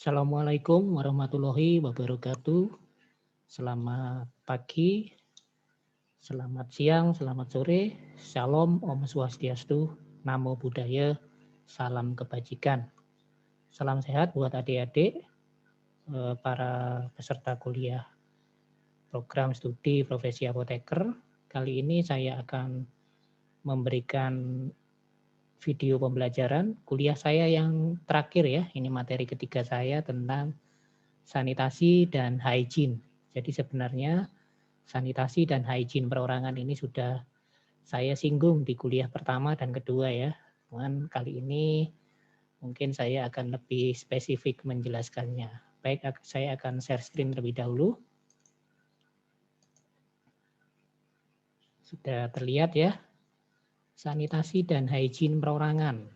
Assalamualaikum warahmatullahi wabarakatuh. Selamat pagi, selamat siang, selamat sore. Shalom, Om Swastiastu, Namo Buddhaya, salam kebajikan. Salam sehat buat adik-adik, para peserta kuliah program studi profesi apoteker. Kali ini saya akan memberikan video pembelajaran kuliah saya yang terakhir ya. Ini materi ketiga saya tentang sanitasi dan hygiene. Jadi sebenarnya sanitasi dan hygiene perorangan ini sudah saya singgung di kuliah pertama dan kedua ya. Cuman kali ini mungkin saya akan lebih spesifik menjelaskannya. Baik, saya akan share screen terlebih dahulu. Sudah terlihat ya, sanitasi dan hygiene perorangan.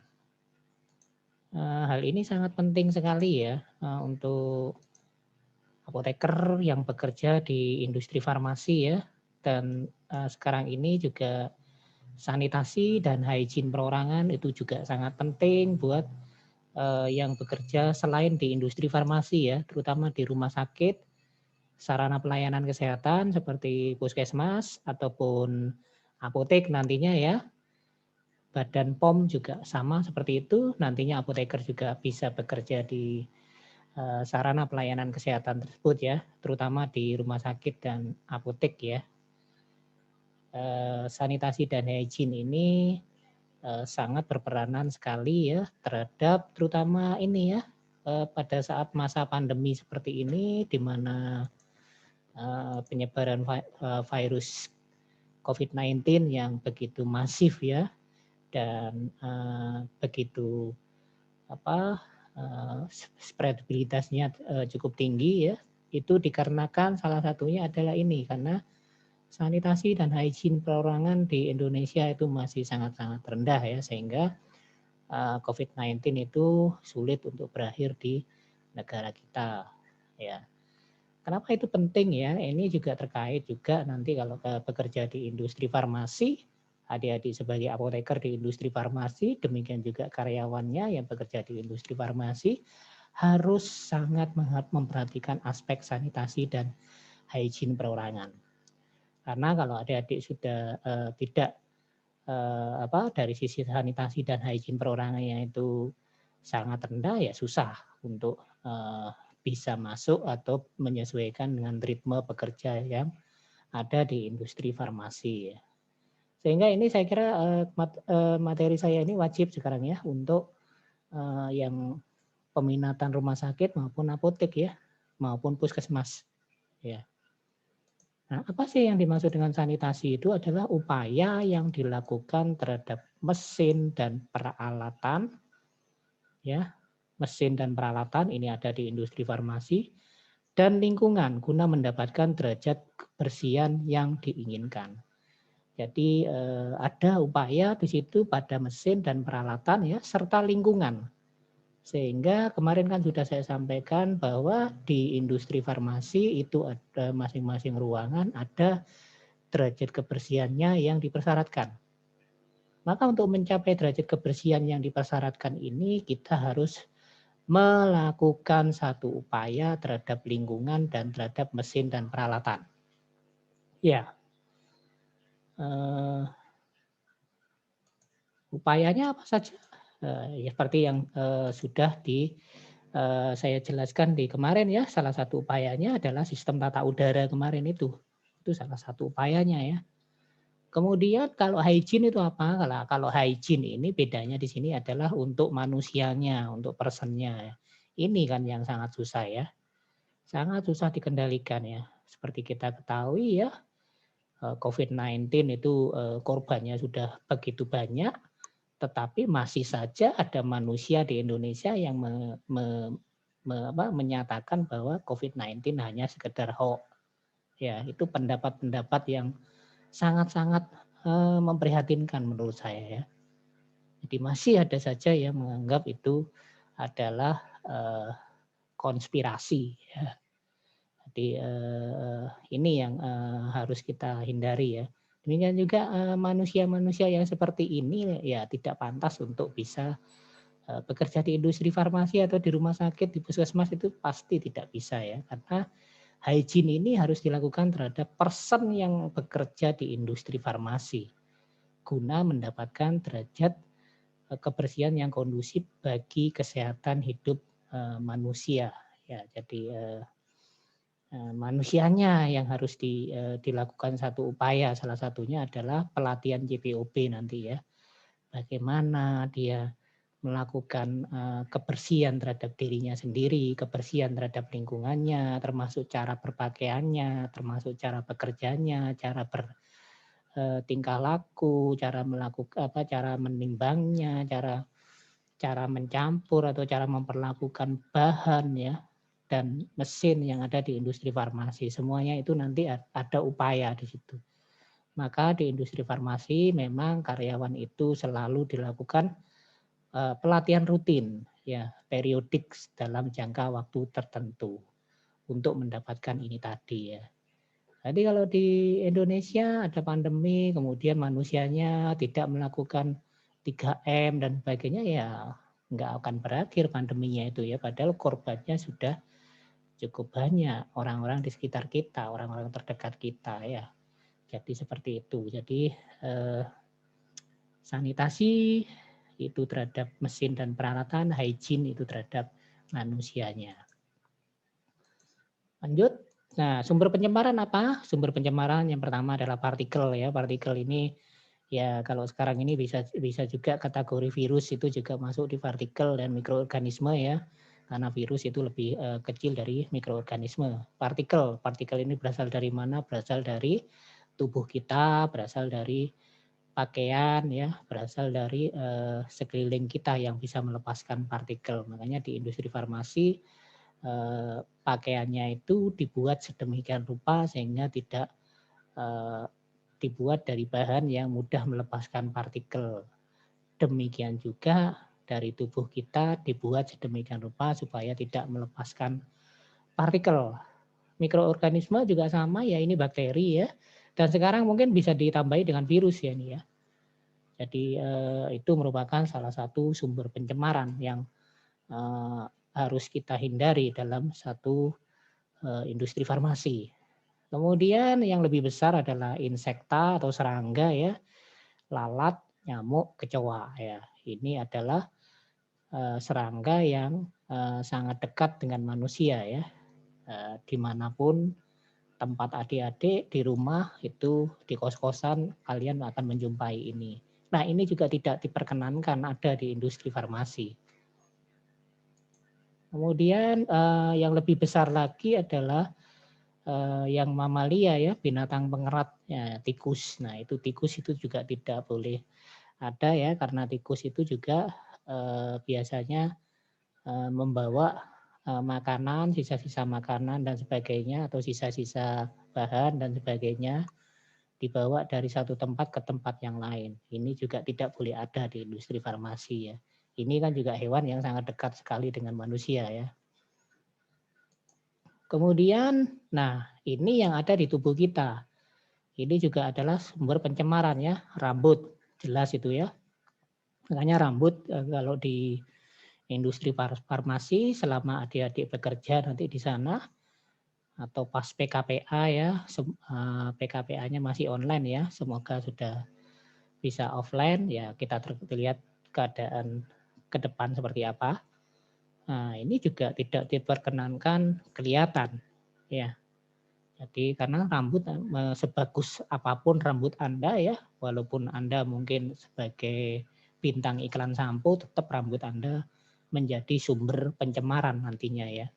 Hal ini sangat penting sekali ya untuk apoteker yang bekerja di industri farmasi ya. Dan sekarang ini juga sanitasi dan hygiene perorangan itu juga sangat penting buat yang bekerja selain di industri farmasi ya, terutama di rumah sakit, sarana pelayanan kesehatan seperti puskesmas ataupun apotek nantinya ya. Badan POM juga sama seperti itu, nantinya apoteker juga bisa bekerja di sarana pelayanan kesehatan tersebut ya, terutama di rumah sakit dan apotek ya. Sanitasi dan hygiene ini sangat berperanan sekali ya terhadap terutama ini ya pada saat masa pandemi seperti ini di mana penyebaran virus COVID-19 yang begitu masif ya dan begitu spreadabilitasnya cukup tinggi ya, itu dikarenakan salah satunya adalah ini karena sanitasi dan hygiene perorangan di Indonesia itu masih sangat-sangat rendah ya, sehingga COVID-19 itu sulit untuk berakhir di negara kita ya. Kenapa itu penting ya? Ini juga terkait juga nanti kalau bekerja di industri farmasi, adik-adik sebagai apoteker di industri farmasi, demikian juga karyawannya yang bekerja di industri farmasi harus sangat memperhatikan aspek sanitasi dan hygiene perorangan. Karena kalau adik-adik sudah tidak dari sisi sanitasi dan hygiene perorangannya itu sangat rendah ya susah untuk bisa masuk atau menyesuaikan dengan ritme pekerja yang ada di industri farmasi ya. Sehingga ini saya kira materi saya ini wajib sekarang ya untuk yang peminatan rumah sakit maupun apotek ya, maupun puskesmas ya. Nah, apa sih yang dimaksud dengan sanitasi itu adalah upaya yang dilakukan terhadap mesin dan peralatan ya. Mesin dan peralatan ini ada di industri farmasi dan lingkungan guna mendapatkan derajat kebersihan yang diinginkan. Jadi ada upaya di situ pada mesin dan peralatan ya serta lingkungan. Sehingga kemarin kan sudah saya sampaikan bahwa di industri farmasi itu ada masing-masing ruangan ada derajat kebersihannya yang dipersyaratkan. Maka untuk mencapai derajat kebersihan yang dipersyaratkan ini kita harus melakukan satu upaya terhadap lingkungan dan terhadap mesin dan peralatan. Ya, upayanya apa saja? Ya seperti yang sudah saya jelaskan di kemarin ya, salah satu upayanya adalah sistem tata udara kemarin itu salah satu upayanya ya. Kemudian kalau hygiene itu apa? Kalau hygiene ini bedanya di sini adalah untuk manusianya, untuk personnya. Ini kan yang sangat susah ya. Sangat susah dikendalikan ya. Seperti kita ketahui ya, COVID-19 itu korbannya sudah begitu banyak, tetapi masih saja ada manusia di Indonesia yang menyatakan bahwa COVID-19 hanya sekedar hoax. Ya, itu pendapat-pendapat yang sangat-sangat memprihatinkan menurut saya ya. Jadi masih ada saja yang menganggap itu adalah konspirasi ya. Jadi ini yang harus kita hindari ya. Demikian juga manusia-manusia yang seperti ini ya tidak pantas untuk bisa bekerja di industri farmasi atau di rumah sakit, di puskesmas itu pasti tidak bisa ya, karena hygiene ini harus dilakukan terhadap person yang bekerja di industri farmasi guna mendapatkan derajat kebersihan yang kondusif bagi kesehatan hidup manusia. Ya, jadi manusianya yang harus dilakukan satu upaya, salah satunya adalah pelatihan JPOB nanti ya. Bagaimana dia melakukan kebersihan terhadap dirinya sendiri, kebersihan terhadap lingkungannya, termasuk cara berpakaiannya, termasuk cara bekerjanya, cara bertingkah laku, cara melakukan cara menimbangnya, cara mencampur atau cara memperlakukan bahan ya dan mesin yang ada di industri farmasi. Semuanya itu nanti ada upaya di situ. Maka di industri farmasi memang karyawan itu selalu dilakukan pelatihan rutin ya, periodik dalam jangka waktu tertentu untuk mendapatkan ini tadi ya. Jadi kalau di Indonesia ada pandemi, kemudian manusianya tidak melakukan 3M dan sebagainya, ya nggak akan berakhir pandeminya itu ya. Padahal korbannya sudah cukup banyak, orang-orang di sekitar kita, orang-orang terdekat kita ya. Jadi seperti itu. Jadi sanitasi itu terhadap mesin dan peralatan, hygiene itu terhadap manusianya. Lanjut. Nah, sumber pencemaran apa? Sumber pencemaran yang pertama adalah partikel ya. Partikel ini ya kalau sekarang ini bisa juga kategori virus itu juga masuk di partikel dan mikroorganisme ya. Karena virus itu lebih kecil dari mikroorganisme. Partikel ini berasal dari mana? Berasal dari tubuh kita, berasal dari pakaian ya, berasal dari sekeliling kita yang bisa melepaskan partikel. Makanya di industri farmasi pakaiannya itu dibuat sedemikian rupa sehingga tidak dibuat dari bahan yang mudah melepaskan partikel. Demikian juga dari tubuh kita dibuat sedemikian rupa supaya tidak melepaskan partikel. Mikroorganisme juga sama ya, ini bakteri ya. Dan sekarang mungkin bisa ditambahi dengan virus ya ini ya. Jadi itu merupakan salah satu sumber pencemaran yang harus kita hindari dalam satu industri farmasi. Kemudian yang lebih besar adalah insekta atau serangga ya, lalat, nyamuk, kecoa ya. Ini adalah serangga yang sangat dekat dengan manusia ya. Dimanapun tempat adik-adik di rumah itu di kos-kosan kalian akan menjumpai ini. Nah ini juga tidak diperkenankan ada di industri farmasi. Kemudian yang lebih besar lagi adalah yang mamalia ya, binatang pengerat ya, tikus. Nah itu tikus itu juga tidak boleh ada ya, karena tikus itu juga biasanya membawa makanan, sisa-sisa makanan dan sebagainya atau sisa-sisa bahan dan sebagainya dibawa dari satu tempat ke tempat yang lain. Ini juga tidak boleh ada di industri farmasi ya. Ini kan juga hewan yang sangat dekat sekali dengan manusia ya. Kemudian, nah ini yang ada di tubuh kita. Ini juga adalah sumber pencemaran ya, rambut. Jelas itu ya. Makanya rambut kalau di industri farmasi selama adik-adik bekerja nanti di sana atau pas PKPA ya, PKPA-nya masih online ya, semoga sudah bisa offline ya, kita terlihat keadaan ke depan seperti apa. Nah, ini juga tidak diperkenankan kelihatan ya. Jadi karena rambut sebagus apapun rambut Anda ya, walaupun Anda mungkin sebagai bintang iklan sampo, tetap rambut Anda menjadi sumber pencemaran nantinya ya.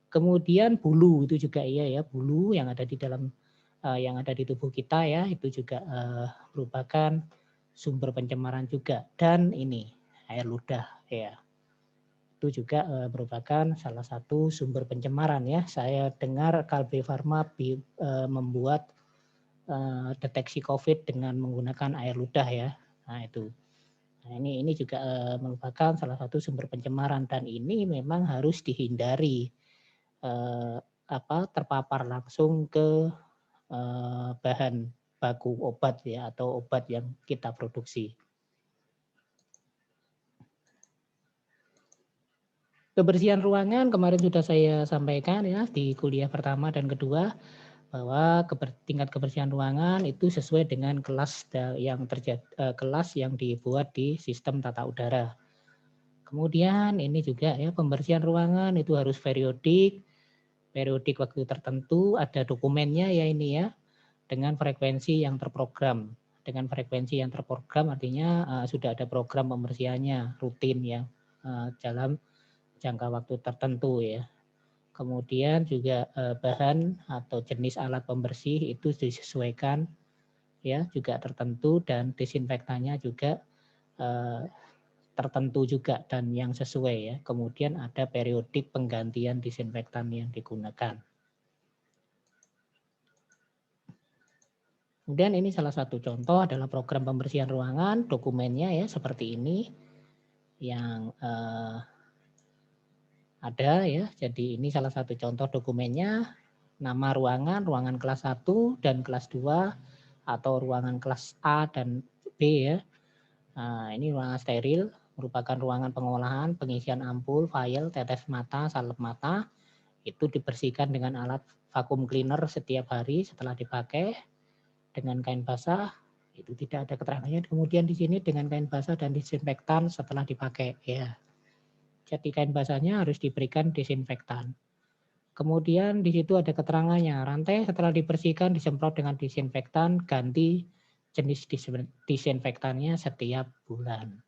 Kemudian bulu itu juga iya ya, bulu yang ada di dalam yang ada di tubuh kita ya, itu juga merupakan sumber pencemaran juga. Dan ini air ludah ya. Itu juga merupakan salah satu sumber pencemaran ya. Saya dengar Kalbe Farma membuat deteksi COVID dengan menggunakan air ludah ya. Nah itu. Nah, ini juga merupakan salah satu sumber pencemaran dan ini memang harus dihindari terpapar langsung ke bahan baku obat ya atau obat yang kita produksi. Kebersihan ruangan kemarin sudah saya sampaikan ya di kuliah pertama dan kedua, bahwa tingkat kebersihan ruangan itu sesuai dengan kelas kelas yang dibuat di sistem tata udara. Kemudian ini juga ya, pembersihan ruangan itu harus periodik waktu tertentu, ada dokumennya ya ini ya, dengan frekuensi yang terprogram. Dengan frekuensi yang terprogram artinya sudah ada program pembersihannya rutin ya, dalam jangka waktu tertentu ya. Kemudian juga bahan atau jenis alat pembersih itu disesuaikan ya, juga tertentu, dan desinfektannya juga tertentu juga dan yang sesuai ya. Kemudian ada periodik penggantian disinfektan yang digunakan. Kemudian ini salah satu contoh adalah program pembersihan ruangan, dokumennya ya seperti ini yang ada ya. Jadi ini salah satu contoh dokumennya, nama ruangan, ruangan kelas 1 dan kelas 2 atau ruangan kelas A dan B ya. Nah, ini ruangan steril, merupakan ruangan pengolahan, pengisian ampul, file, tetes mata, salep mata. Itu dibersihkan dengan alat vacuum cleaner setiap hari setelah dipakai dengan kain basah. Itu tidak ada keterangannya. Kemudian di sini dengan kain basah dan disinfektan setelah dipakai ya. Jadi kain basahnya harus diberikan disinfektan. Kemudian di situ ada keterangannya, rantai setelah dibersihkan disemprot dengan disinfektan, ganti jenis disinfektannya setiap bulan.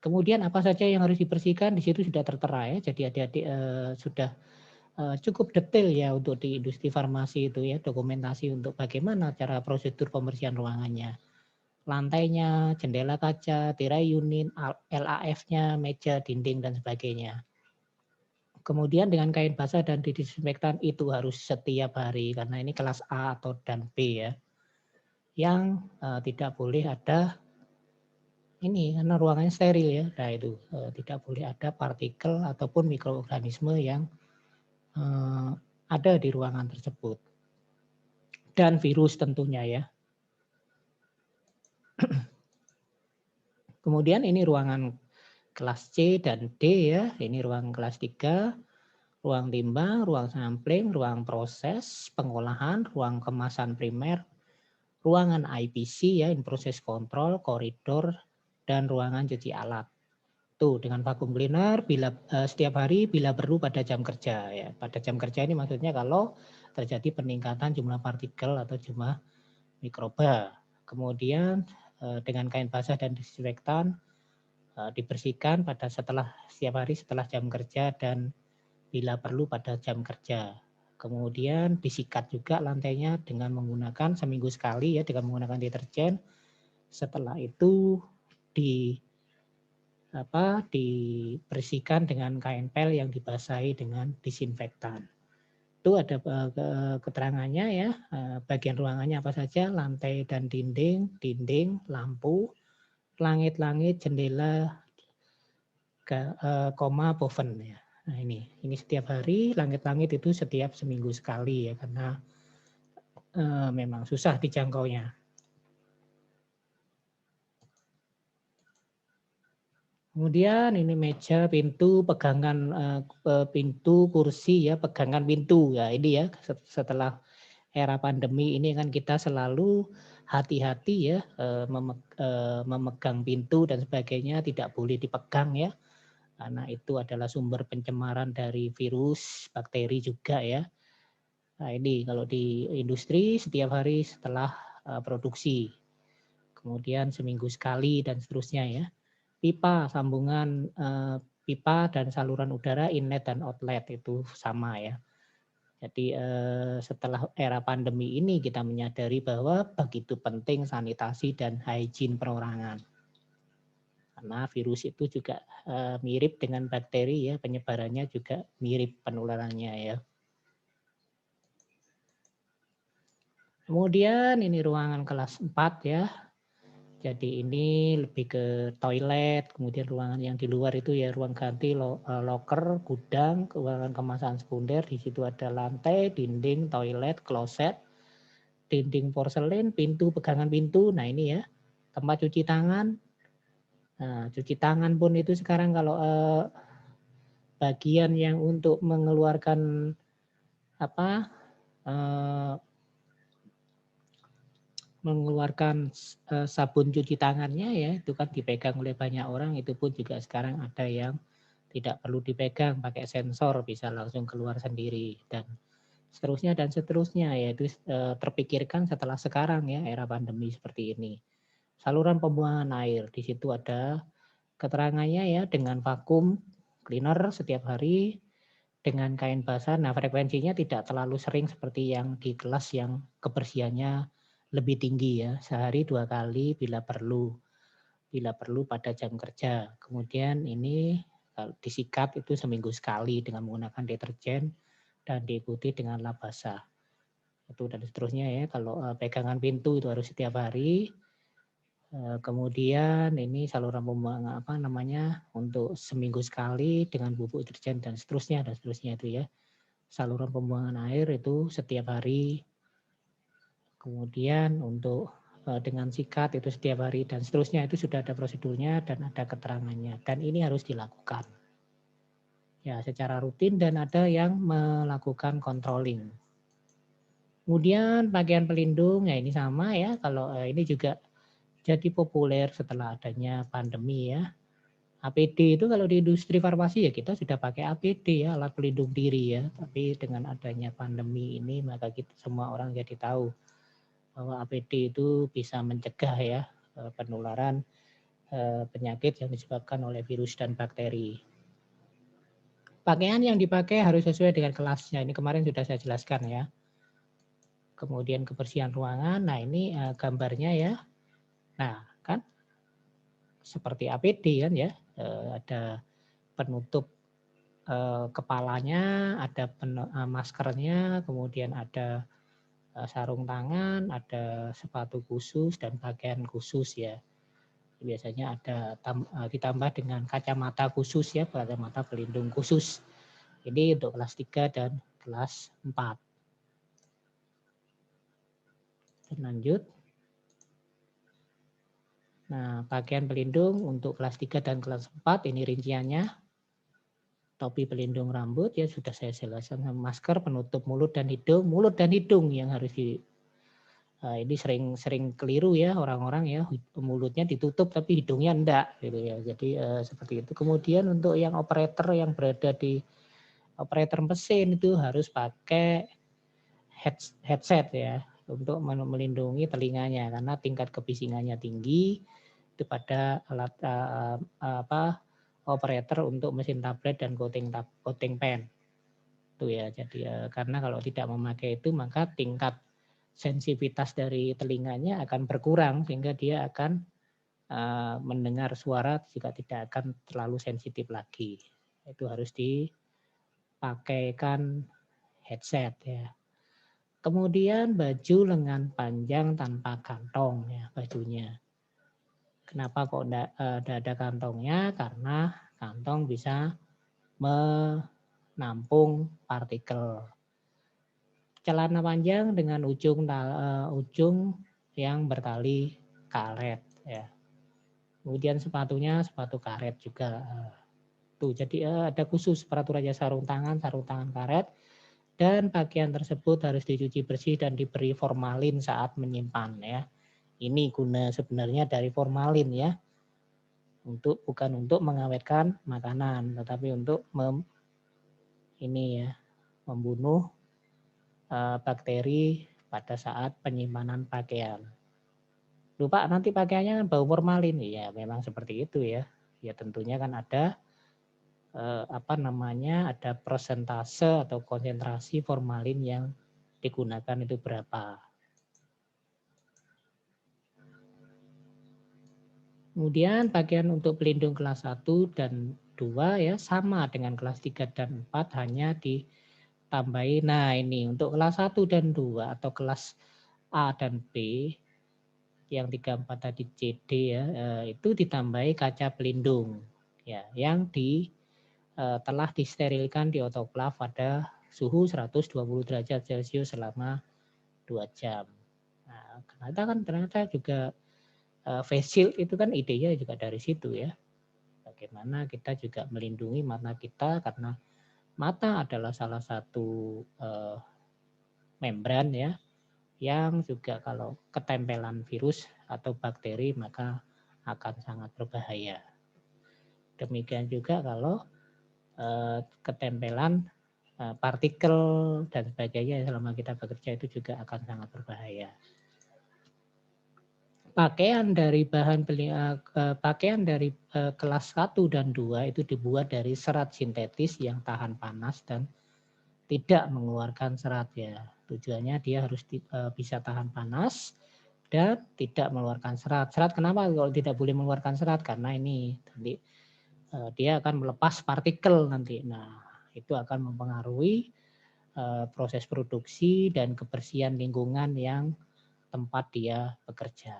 Kemudian apa saja yang harus dibersihkan di situ sudah tertera ya. Jadi adik-adik sudah cukup detail ya untuk di industri farmasi itu ya, dokumentasi untuk bagaimana cara prosedur pembersihan ruangannya. Lantainya, jendela kaca, tirai unit, LAF-nya, meja, dinding, dan sebagainya. Kemudian dengan kain basah dan disinfektan itu harus setiap hari karena ini kelas A atau dan B ya. Yang tidak boleh ada ini karena ruangannya steril ya. Nah itu tidak boleh ada partikel ataupun mikroorganisme yang ada di ruangan tersebut. Dan virus tentunya ya. Kemudian ini ruangan kelas C dan D ya. Ini ruang kelas 3. Ruang timbang, ruang sampling, ruang proses, pengolahan, ruang kemasan primer, ruangan IPC ya, in proses control, koridor, dan ruangan cuci alat. Tuh dengan vacuum cleaner setiap hari bila perlu pada jam kerja ya. Pada jam kerja ini maksudnya kalau terjadi peningkatan jumlah partikel atau jumlah mikroba. Kemudian dengan kain basah dan disinfektan dibersihkan pada setiap hari setelah jam kerja dan bila perlu pada jam kerja. Kemudian disikat juga lantainya dengan menggunakan seminggu sekali ya dengan menggunakan deterjen. Setelah itu dibersihkan dengan kain pel yang dibasahi dengan disinfektan. Itu ada keterangannya ya, bagian ruangannya apa saja, lantai dan dinding, lampu, langit-langit, jendela, boven ya. Nah ini setiap hari, langit-langit itu setiap seminggu sekali ya karena memang susah dijangkaunya. Kemudian ini meja, pintu, pegangan pintu, kursi ya, pegangan pintu ya ini ya setelah era pandemi ini kan kita selalu hati-hati ya memegang pintu dan sebagainya, tidak boleh dipegang ya. Karena itu adalah sumber pencemaran dari virus, bakteri juga ya. Nah ini kalau di industri setiap hari setelah produksi. Kemudian seminggu sekali dan seterusnya ya. Pipa, sambungan pipa dan saluran udara inlet dan outlet itu sama ya. Jadi setelah era pandemi ini kita menyadari bahwa begitu penting sanitasi dan hygiene perorangan. Karena virus itu juga mirip dengan bakteri ya, penyebarannya juga mirip penularannya ya. Kemudian ini ruangan kelas 4 ya. Jadi ini lebih ke toilet, kemudian ruangan yang di luar itu ya ruang ganti, loker, gudang, ruangan kemasan sekunder. Di situ ada lantai, dinding, toilet, kloset, dinding porselen, pintu, pegangan pintu. Nah ini ya, tempat cuci tangan. Nah, cuci tangan pun itu sekarang kalau bagian yang untuk mengeluarkan apa mengeluarkan sabun cuci tangannya ya, itu kan dipegang oleh banyak orang, itu pun juga sekarang ada yang tidak perlu dipegang, pakai sensor bisa langsung keluar sendiri dan seterusnya ya, itu terpikirkan setelah sekarang ya, era pandemi seperti ini. Saluran pembuangan air, di situ ada keterangannya ya, dengan vakum cleaner setiap hari, dengan kain basah. Nah, frekuensinya tidak terlalu sering seperti yang di kelas yang kebersihannya lebih tinggi ya, sehari 2 kali bila perlu pada jam kerja. Kemudian ini disikat itu seminggu sekali dengan menggunakan deterjen dan diikuti dengan lap basah. Itu dan seterusnya ya. Kalau pegangan pintu itu harus setiap hari. Kemudian ini saluran pembuangan untuk seminggu sekali dengan bubuk deterjen dan seterusnya itu ya. Saluran pembuangan air itu setiap hari. Kemudian untuk dengan sikat itu setiap hari dan seterusnya, itu sudah ada prosedurnya dan ada keterangannya, dan ini harus dilakukan ya secara rutin, dan ada yang melakukan controlling. Kemudian pakaian pelindung ya ini sama ya, kalau ini juga jadi populer setelah adanya pandemi ya. APD itu kalau di industri farmasi ya kita sudah pakai APD ya, alat pelindung diri ya, tapi dengan adanya pandemi ini maka kita semua orang jadi tahu bahwa APD itu bisa mencegah ya penularan penyakit yang disebabkan oleh virus dan bakteri. Pakaian yang dipakai harus sesuai dengan kelasnya. Ini kemarin sudah saya jelaskan ya. Kemudian kebersihan ruangan. Nah, ini gambarnya ya. Nah, kan seperti APD kan ya. Ada penutup kepalanya, ada maskernya, kemudian ada sarung tangan, ada sepatu khusus dan pakaian khusus ya. Biasanya ada ditambah dengan kacamata khusus ya, kacamata pelindung khusus. Ini untuk kelas 3 dan kelas 4. Lanjut. Nah, pakaian pelindung untuk kelas 3 dan kelas 4 ini rinciannya. Topi pelindung rambut ya sudah saya jelaskan, masker penutup mulut dan hidung yang harus ini sering keliru ya orang-orang ya, mulutnya ditutup tapi hidungnya enggak gitu ya. Jadi seperti itu. Kemudian untuk yang operator yang berada di operator mesin itu harus pakai headset ya untuk melindungi telinganya karena tingkat kebisingannya tinggi itu pada alat operator untuk mesin tablet dan coating pen. Itu ya. Jadi karena kalau tidak memakai itu maka tingkat sensitivitas dari telinganya akan berkurang sehingga dia akan mendengar suara juga tidak akan terlalu sensitif lagi. Itu harus dipakaikan headset ya. Kemudian baju lengan panjang tanpa kantong ya bajunya. Kenapa kok tidak ada kantongnya? Karena kantong bisa menampung partikel. Celana panjang dengan ujung yang bertali karet ya. Kemudian sepatunya sepatu karet juga. Tuh, jadi ada khusus peraturannya sarung tangan karet, dan pakaian tersebut harus dicuci bersih dan diberi formalin saat menyimpan ya. Ini guna sebenarnya dari formalin ya. Bukan untuk mengawetkan makanan, tetapi untuk membunuh bakteri pada saat penyimpanan pakaian. Lupa nanti pakaiannya kan bau formalin. Ya, memang seperti itu ya. Ya tentunya kan ada ada persentase atau konsentrasi formalin yang digunakan itu berapa. Kemudian pakaian untuk pelindung kelas 1 dan 2 ya sama dengan kelas 3 dan 4, hanya ditambahi. Nah, ini untuk kelas 1 dan 2 atau kelas A dan B yang 3, 4 tadi CD ya, itu ditambahi kaca pelindung ya yang telah disterilkan di autoklav pada suhu 120 derajat Celcius selama 2 jam. Nah, ternyata juga face shield itu kan idenya juga dari situ ya. bagaimana kita juga melindungi mata kita, karena mata adalah salah satu membran ya, yang juga kalau ketempelan virus atau bakteri maka akan sangat berbahaya. Demikian juga kalau ketempelan partikel dan sebagainya selama kita bekerja itu juga akan sangat berbahaya. Pakaian dari kelas 1 dan 2 itu dibuat dari serat sintetis yang tahan panas dan tidak mengeluarkan serat ya. Tujuannya dia harus bisa tahan panas dan tidak mengeluarkan serat. Serat kenapa kalau tidak boleh mengeluarkan serat? Karena ini nanti dia akan melepas partikel nanti. Nah, itu akan mempengaruhi proses produksi dan kebersihan lingkungan yang tempat dia bekerja.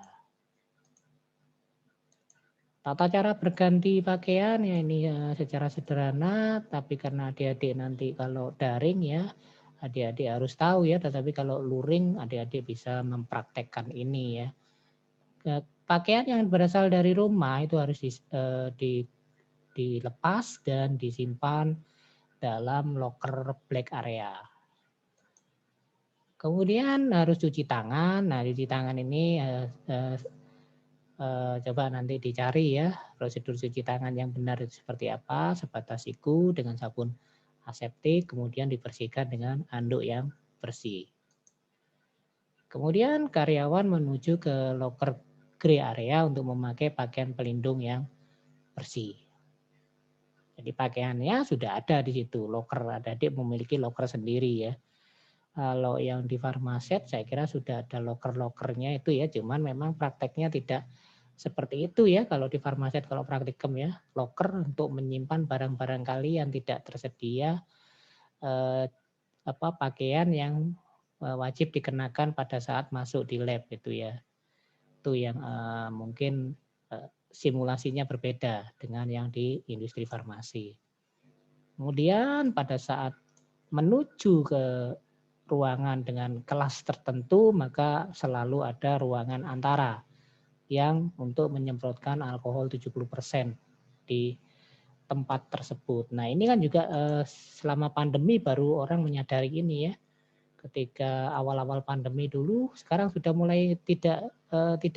Tata cara berganti pakaian ya ini secara sederhana, tapi karena adik-adik nanti kalau daring ya, adik-adik harus tahu ya, tetapi kalau luring adik-adik bisa mempraktekkan ini ya. Pakaian yang berasal dari rumah itu harus dilepas dan disimpan dalam locker black area. Kemudian harus cuci tangan. Nah, cuci tangan ini coba nanti dicari ya prosedur cuci tangan yang benar itu seperti apa, sebatas siku dengan sabun aseptik, kemudian dibersihkan dengan handuk yang bersih. Kemudian karyawan menuju ke locker gray area untuk memakai pakaian pelindung yang bersih. Jadi pakaiannya sudah ada di situ, locker, adik memiliki locker sendiri ya. Kalau yang di farmaset saya kira sudah ada locker-lockernya itu ya, cuman memang prakteknya tidak seperti itu ya kalau di farmaset, kalau praktikum ya, locker untuk menyimpan barang-barang kalian tidak tersedia pakaian yang wajib dikenakan pada saat masuk di lab itu ya. Itu yang mungkin simulasinya berbeda dengan yang di industri farmasi. Kemudian pada saat menuju ke ruangan dengan kelas tertentu, maka selalu ada ruangan antara yang untuk menyemprotkan alkohol 70% di tempat tersebut. Nah ini kan juga selama pandemi baru orang menyadari ini ya. Ketika awal-awal pandemi dulu, sekarang sudah mulai tidak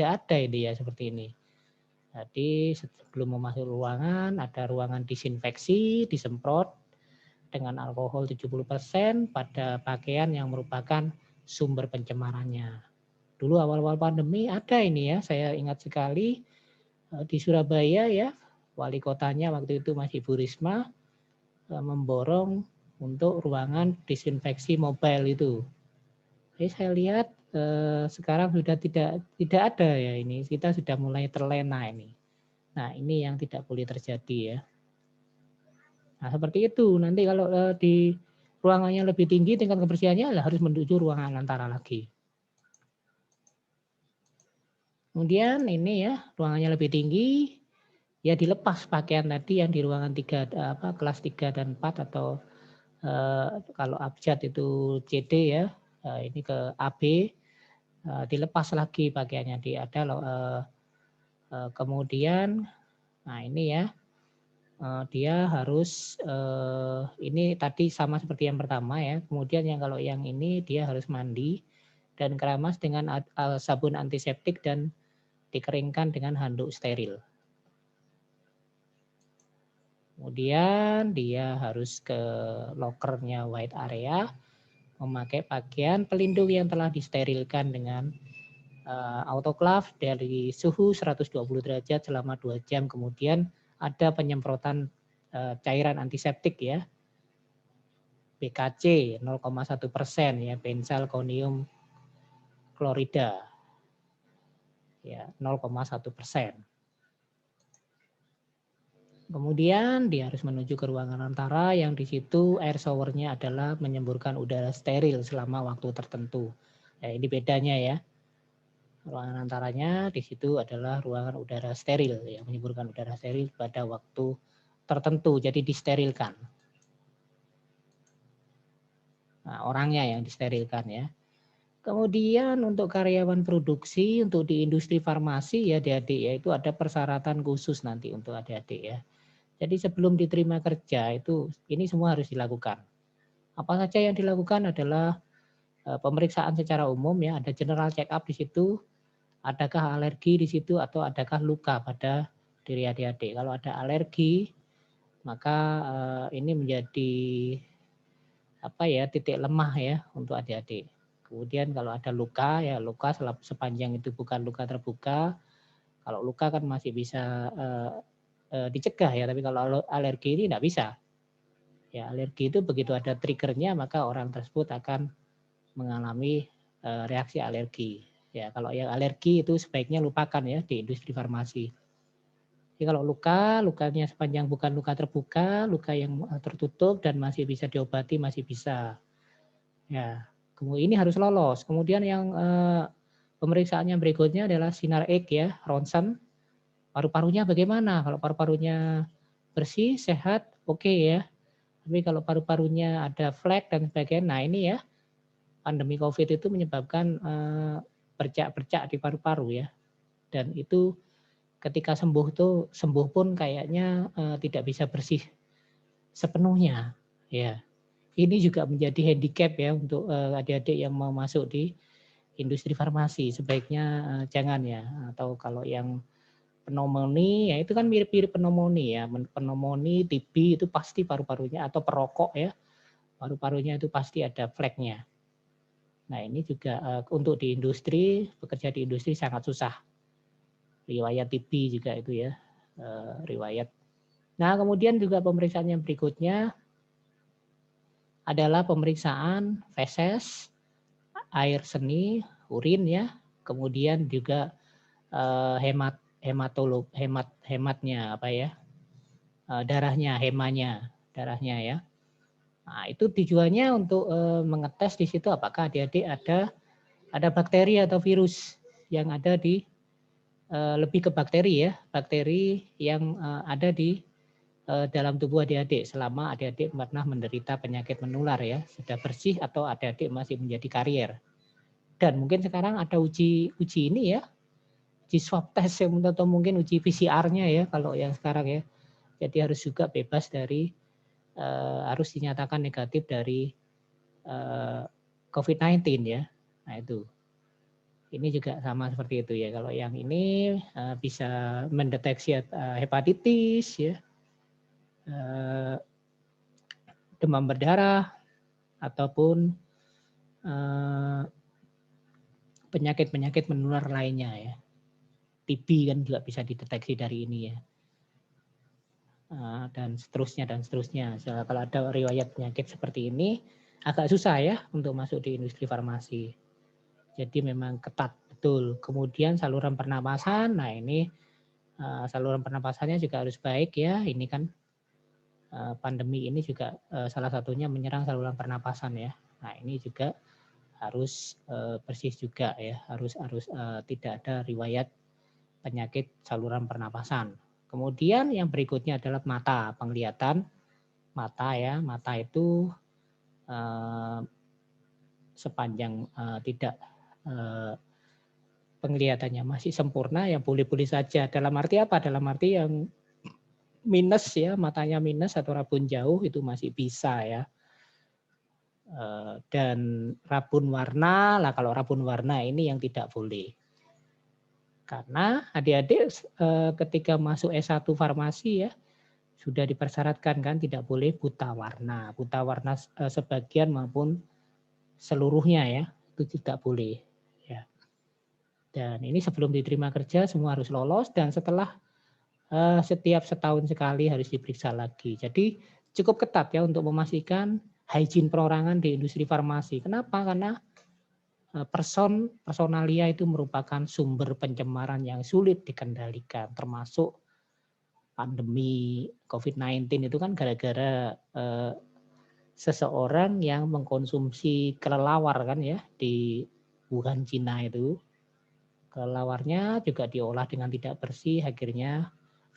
ada ini ya seperti ini. Jadi sebelum memasuki ruangan, ada ruangan disinfeksi, disemprot dengan alkohol 70% pada pakaian yang merupakan sumber pencemarannya. Dulu awal-awal pandemi ada ini ya, saya ingat sekali di Surabaya ya, wali kotanya waktu itu masih Bu Risma memborong untuk ruangan disinfeksi mobile itu. Jadi saya lihat sekarang sudah tidak ada ya ini, kita sudah mulai terlena ini. Nah ini yang tidak boleh terjadi ya. Nah seperti itu, nanti kalau di ruangannya lebih tinggi tingkat kebersihannya harus menuju ruangan antara lagi. Kemudian ini ya, ruangannya lebih tinggi, ya dilepas pakaian tadi yang di ruangan 3, kelas 3 dan 4 atau kalau abjad itu CD ya, ini ke AB, dilepas lagi pakaiannya, kemudian, nah ini ya, dia harus ini tadi sama seperti yang pertama ya. Kemudian yang kalau yang ini dia harus mandi dan keramas dengan sabun antiseptik dan dikeringkan dengan handuk steril. Kemudian dia harus ke lokernya white area memakai pakaian pelindung yang telah disterilkan dengan autoclave dari suhu 120 derajat selama 2 jam. Kemudian ada penyemprotan cairan antiseptik ya, BKC 0,1% ya, benzalkonium klorida ya 0,1%. Kemudian dia harus menuju ke ruangan antara yang di situ air showernya adalah menyemburkan udara steril selama waktu tertentu. Ya, ini bedanya ya. Ruangan antaranya di situ adalah ruangan udara steril yang menyemburkan udara steril pada waktu tertentu, jadi disterilkan. Nah, orangnya yang disterilkan ya. Kemudian untuk karyawan produksi, untuk di industri farmasi ya adik-adik ya itu ada persyaratan khusus nanti untuk adik-adik ya. Jadi sebelum diterima kerja itu ini semua harus dilakukan. Apa saja yang dilakukan adalah pemeriksaan secara umum ya, ada general check up di situ, adakah alergi di situ atau adakah luka pada diri adik-adik. Kalau ada alergi, maka ini menjadi titik lemah ya untuk adik-adik. Kemudian kalau ada luka ya luka sepanjang itu bukan luka terbuka. Kalau luka kan masih bisa dicegah ya, tapi kalau alergi ini tidak bisa. Ya alergi itu begitu ada triggernya maka orang tersebut akan mengalami reaksi alergi. Ya kalau yang alergi itu sebaiknya lupakan ya di industri farmasi. Jadi kalau lukanya sepanjang bukan luka terbuka, luka yang tertutup dan masih bisa diobati masih bisa. Ya, kemudian ini harus lolos. Kemudian yang pemeriksaan yang berikutnya adalah sinar X ya, ronsen. Paru-parunya bagaimana? Kalau paru-parunya bersih, sehat, oke ya. Tapi kalau paru-parunya ada flek dan sebagainya, nah ini ya pandemi COVID itu menyebabkan bercak-bercak di paru-paru ya. Dan itu ketika sembuh pun kayaknya tidak bisa bersih sepenuhnya. Ya, ini juga menjadi handicap ya untuk adik-adik yang mau masuk di industri farmasi. Sebaiknya jangan ya. Atau kalau yang pneumonia ya itu kan mirip-mirip pneumonia ya. Pneumonia, TB itu pasti paru-parunya atau perokok ya. Paru-parunya itu pasti ada fleknya. Nah, ini juga untuk di industri, bekerja di industri sangat susah. Riwayat TB juga itu ya, riwayat. Nah, kemudian juga pemeriksaan yang berikutnya adalah pemeriksaan feses, air seni, urin ya, kemudian juga hematnya apa ya, darahnya ya. Nah, itu tujuannya untuk mengetes di situ apakah adik-adik ada bakteri atau virus yang ada di lebih ke bakteri ya, bakteri yang ada di dalam tubuh adik-adik selama adik-adik pernah menderita penyakit menular ya, sudah bersih atau adik-adik masih menjadi karier. Dan mungkin sekarang ada uji ini ya, uji swab test atau mungkin uji PCR-nya ya kalau yang sekarang ya. Jadi harus juga bebas dari harus dinyatakan negatif dari COVID-19 ya. Nah itu. Ini juga sama seperti itu ya. Kalau yang ini bisa mendeteksi hepatitis ya, demam berdarah ataupun penyakit-penyakit menular lainnya ya. TB kan juga bisa dideteksi dari ini ya. Dan seterusnya. Kalau ada riwayat penyakit seperti ini agak susah ya untuk masuk di industri farmasi. Jadi memang ketat betul. Kemudian saluran pernapasan, nah ini saluran pernapasannya juga harus baik ya. Ini kan pandemi ini juga salah satunya menyerang saluran pernapasan ya. Nah ini juga harus bersih juga ya. Harus tidak ada riwayat penyakit saluran pernapasan. Kemudian yang berikutnya adalah mata, penglihatan mata ya. Mata itu sepanjang tidak penglihatannya masih sempurna ya boleh-boleh saja. Dalam arti apa? Dalam arti yang minus ya, matanya minus atau rabun jauh itu masih bisa ya. Dan rabun warna, lah kalau rabun warna ini yang tidak boleh. Karena adik-adik ketika masuk S1 farmasi ya, sudah dipersyaratkan kan tidak boleh buta warna. Buta warna sebagian maupun seluruhnya ya, itu tidak boleh. Ya. Dan ini sebelum diterima kerja semua harus lolos dan setelah setiap setahun sekali harus diperiksa lagi. Jadi cukup ketat ya untuk memastikan hygiene perorangan di industri farmasi. Kenapa? Karena personalia itu merupakan sumber pencemaran yang sulit dikendalikan, termasuk pandemi COVID-19 itu kan gara-gara seseorang yang mengkonsumsi kelelawar kan ya di Wuhan, Cina itu. Kelelawarnya juga diolah dengan tidak bersih, akhirnya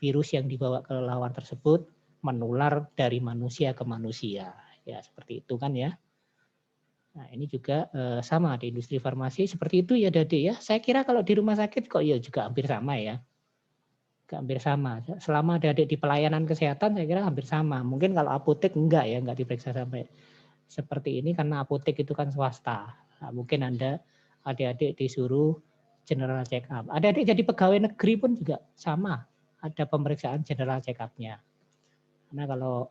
virus yang dibawa kelelawar tersebut menular dari manusia ke manusia. Ya seperti itu kan ya. Nah ini juga sama di industri farmasi seperti itu ya Dade ya. Saya kira kalau di rumah sakit kok ya juga hampir sama ya. hampir sama. Selama adik-adik di pelayanan kesehatan saya kira hampir sama. Mungkin kalau apotek enggak ya, enggak diperiksa sampai seperti ini karena apotek itu kan swasta. Nah, mungkin Anda adik-adik disuruh general check up. Adik-adik jadi pegawai negeri pun juga sama. Ada pemeriksaan general check up-nya. Karena kalau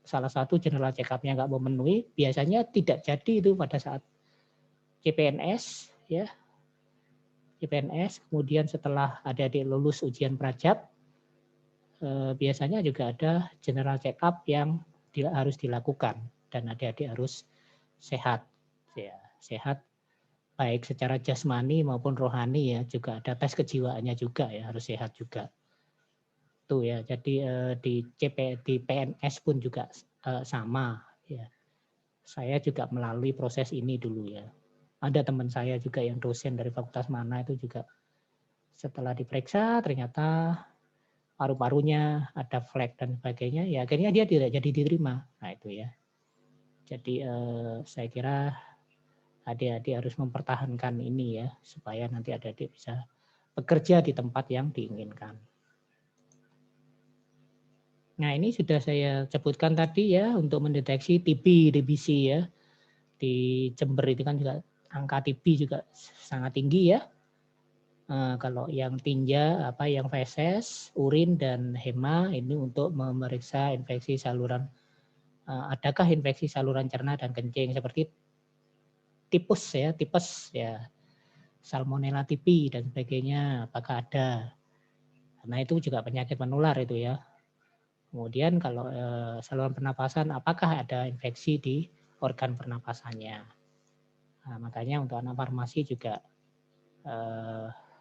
salah satu general check up-nya nggak memenuhi, biasanya tidak jadi itu pada saat CPNS, ya. CPNS, kemudian setelah adik-adik lulus ujian prajab, biasanya juga ada general check up yang harus dilakukan dan adik-adik harus sehat, ya, sehat baik secara jasmani maupun rohani ya, juga ada tes kejiwaannya juga ya, harus sehat juga. Tuh ya, jadi di PNS pun juga sama ya. Saya juga melalui proses ini dulu ya. Ada teman saya juga yang dosen dari fakultas mana itu juga setelah diperiksa ternyata paru-parunya ada flek dan sebagainya, ya akhirnya dia tidak jadi diterima. Nah itu ya. Jadi saya kira adik-adik harus mempertahankan ini ya, supaya nanti adik-adik bisa bekerja di tempat yang diinginkan. Nah ini sudah saya sebutkan tadi ya, untuk mendeteksi TB, DBC ya. Di Jember itu kan juga angka TB juga sangat tinggi ya. Kalau yang tinja, yang feses, urin dan hema ini untuk memeriksa infeksi saluran, adakah infeksi saluran cerna dan kencing seperti tipes ya, salmonella typhi dan sebagainya, apakah ada? Karena itu juga penyakit menular itu ya. Kemudian kalau saluran pernapasan, apakah ada infeksi di organ pernapasannya? Nah, makanya untuk anak farmasi juga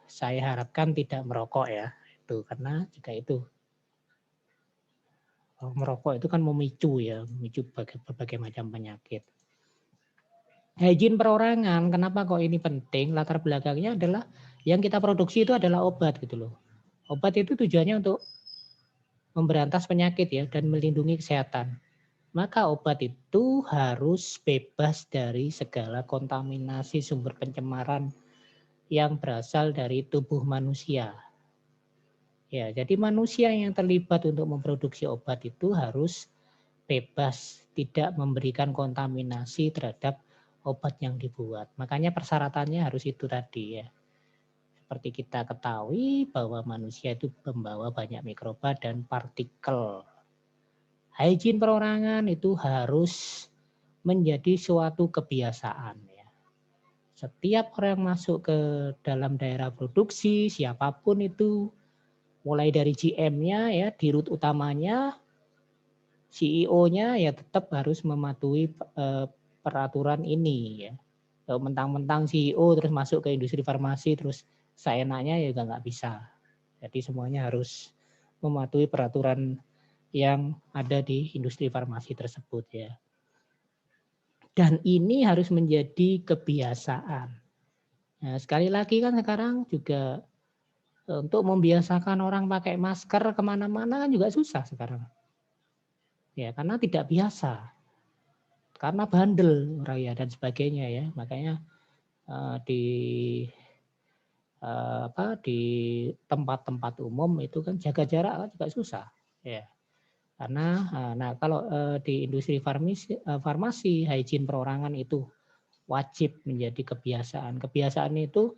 saya harapkan tidak merokok ya, itu karena juga itu merokok itu kan memicu berbagai macam penyakit. Hygiene perorangan, kenapa kok ini penting? Latar belakangnya adalah yang kita produksi itu adalah obat gitu loh. Obat itu tujuannya untuk memberantas penyakit ya dan melindungi kesehatan. Maka obat itu harus bebas dari segala kontaminasi sumber pencemaran yang berasal dari tubuh manusia. Ya, jadi manusia yang terlibat untuk memproduksi obat itu harus bebas, tidak memberikan kontaminasi terhadap obat yang dibuat. Makanya persyaratannya harus itu tadi ya. Seperti kita ketahui bahwa manusia itu membawa banyak mikroba dan partikel. Hygiene perorangan itu harus menjadi suatu kebiasaan ya. Setiap orang masuk ke dalam daerah produksi, siapapun itu, mulai dari GM-nya ya, dirut utamanya, CEO-nya ya tetap harus mematuhi peraturan ini ya. Kalau mentang-mentang CEO terus masuk ke industri farmasi terus seenaknya ya nggak bisa. Jadi semuanya harus mematuhi peraturan yang ada di industri farmasi tersebut ya. Dan ini harus menjadi kebiasaan. Nah, sekali lagi kan sekarang juga untuk membiasakan orang pakai masker kemana-mana kan juga susah sekarang. Ya, karena tidak biasa. Karena bandel raya dan sebagainya ya. Makanya di di tempat-tempat umum itu kan jaga jarak kan juga susah. Ya. Karena nah kalau di industri farmasi hygiene perorangan itu wajib menjadi kebiasaan. Kebiasaan itu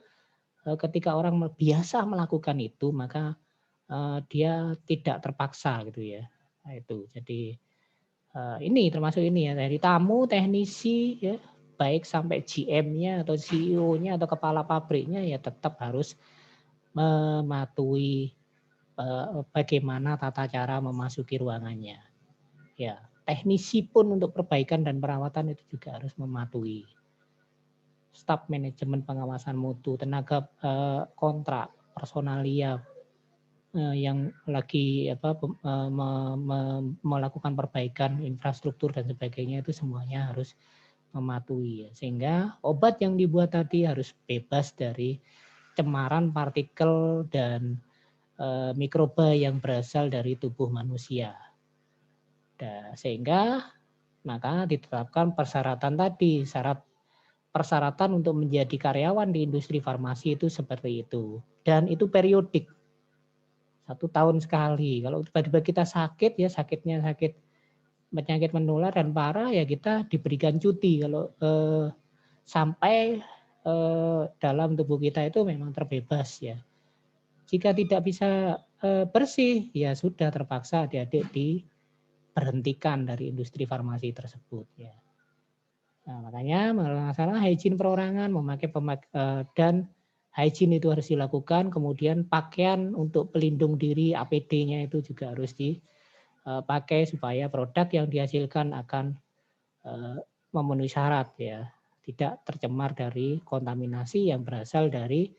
ketika orang biasa melakukan itu maka dia tidak terpaksa gitu ya. Nah, itu. Jadi ini termasuk ini ya dari tamu, teknisi ya, baik sampai GM-nya atau CEO-nya atau kepala pabriknya ya tetap harus mematuhi bagaimana tata cara memasuki ruangannya. Ya, teknisi pun untuk perbaikan dan perawatan itu juga harus mematuhi. Staf manajemen pengawasan mutu, tenaga kontrak, personalia yang lagi melakukan perbaikan infrastruktur dan sebagainya itu semuanya harus mematuhi ya. Sehingga obat yang dibuat tadi harus bebas dari cemaran partikel dan mikroba yang berasal dari tubuh manusia. Sehingga maka ditetapkan persyaratan tadi, persyaratan untuk menjadi karyawan di industri farmasi itu seperti itu. Dan itu periodik. 1 tahun sekali. Kalau tiba-tiba kita sakit ya, sakitnya sakit penyakit menular dan parah ya kita diberikan cuti kalau sampai dalam tubuh kita itu memang terbebas ya. Jika tidak bisa bersih ya sudah terpaksa adik-adik diberhentikan dari industri farmasi tersebut ya. Nah, makanya masalah hygiene perorangan dan hygiene itu harus dilakukan, kemudian pakaian untuk pelindung diri APD-nya itu juga harus dipakai supaya produk yang dihasilkan akan memenuhi syarat ya, tidak tercemar dari kontaminasi yang berasal dari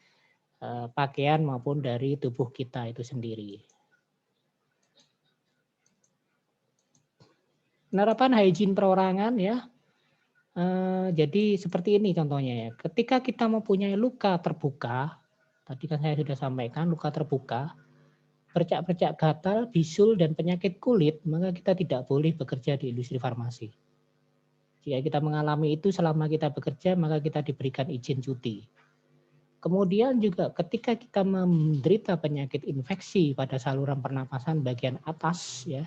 pakaian maupun dari tubuh kita itu sendiri. Penerapan hygiene perorangan ya. Jadi seperti ini contohnya ya. Ketika kita mempunyai luka terbuka, tadi kan saya sudah sampaikan luka terbuka, bercak-bercak gatal, bisul dan penyakit kulit, maka kita tidak boleh bekerja di industri farmasi. Jika kita mengalami itu selama kita bekerja, maka kita diberikan izin cuti. Kemudian juga ketika kita menderita penyakit infeksi pada saluran pernapasan bagian atas ya,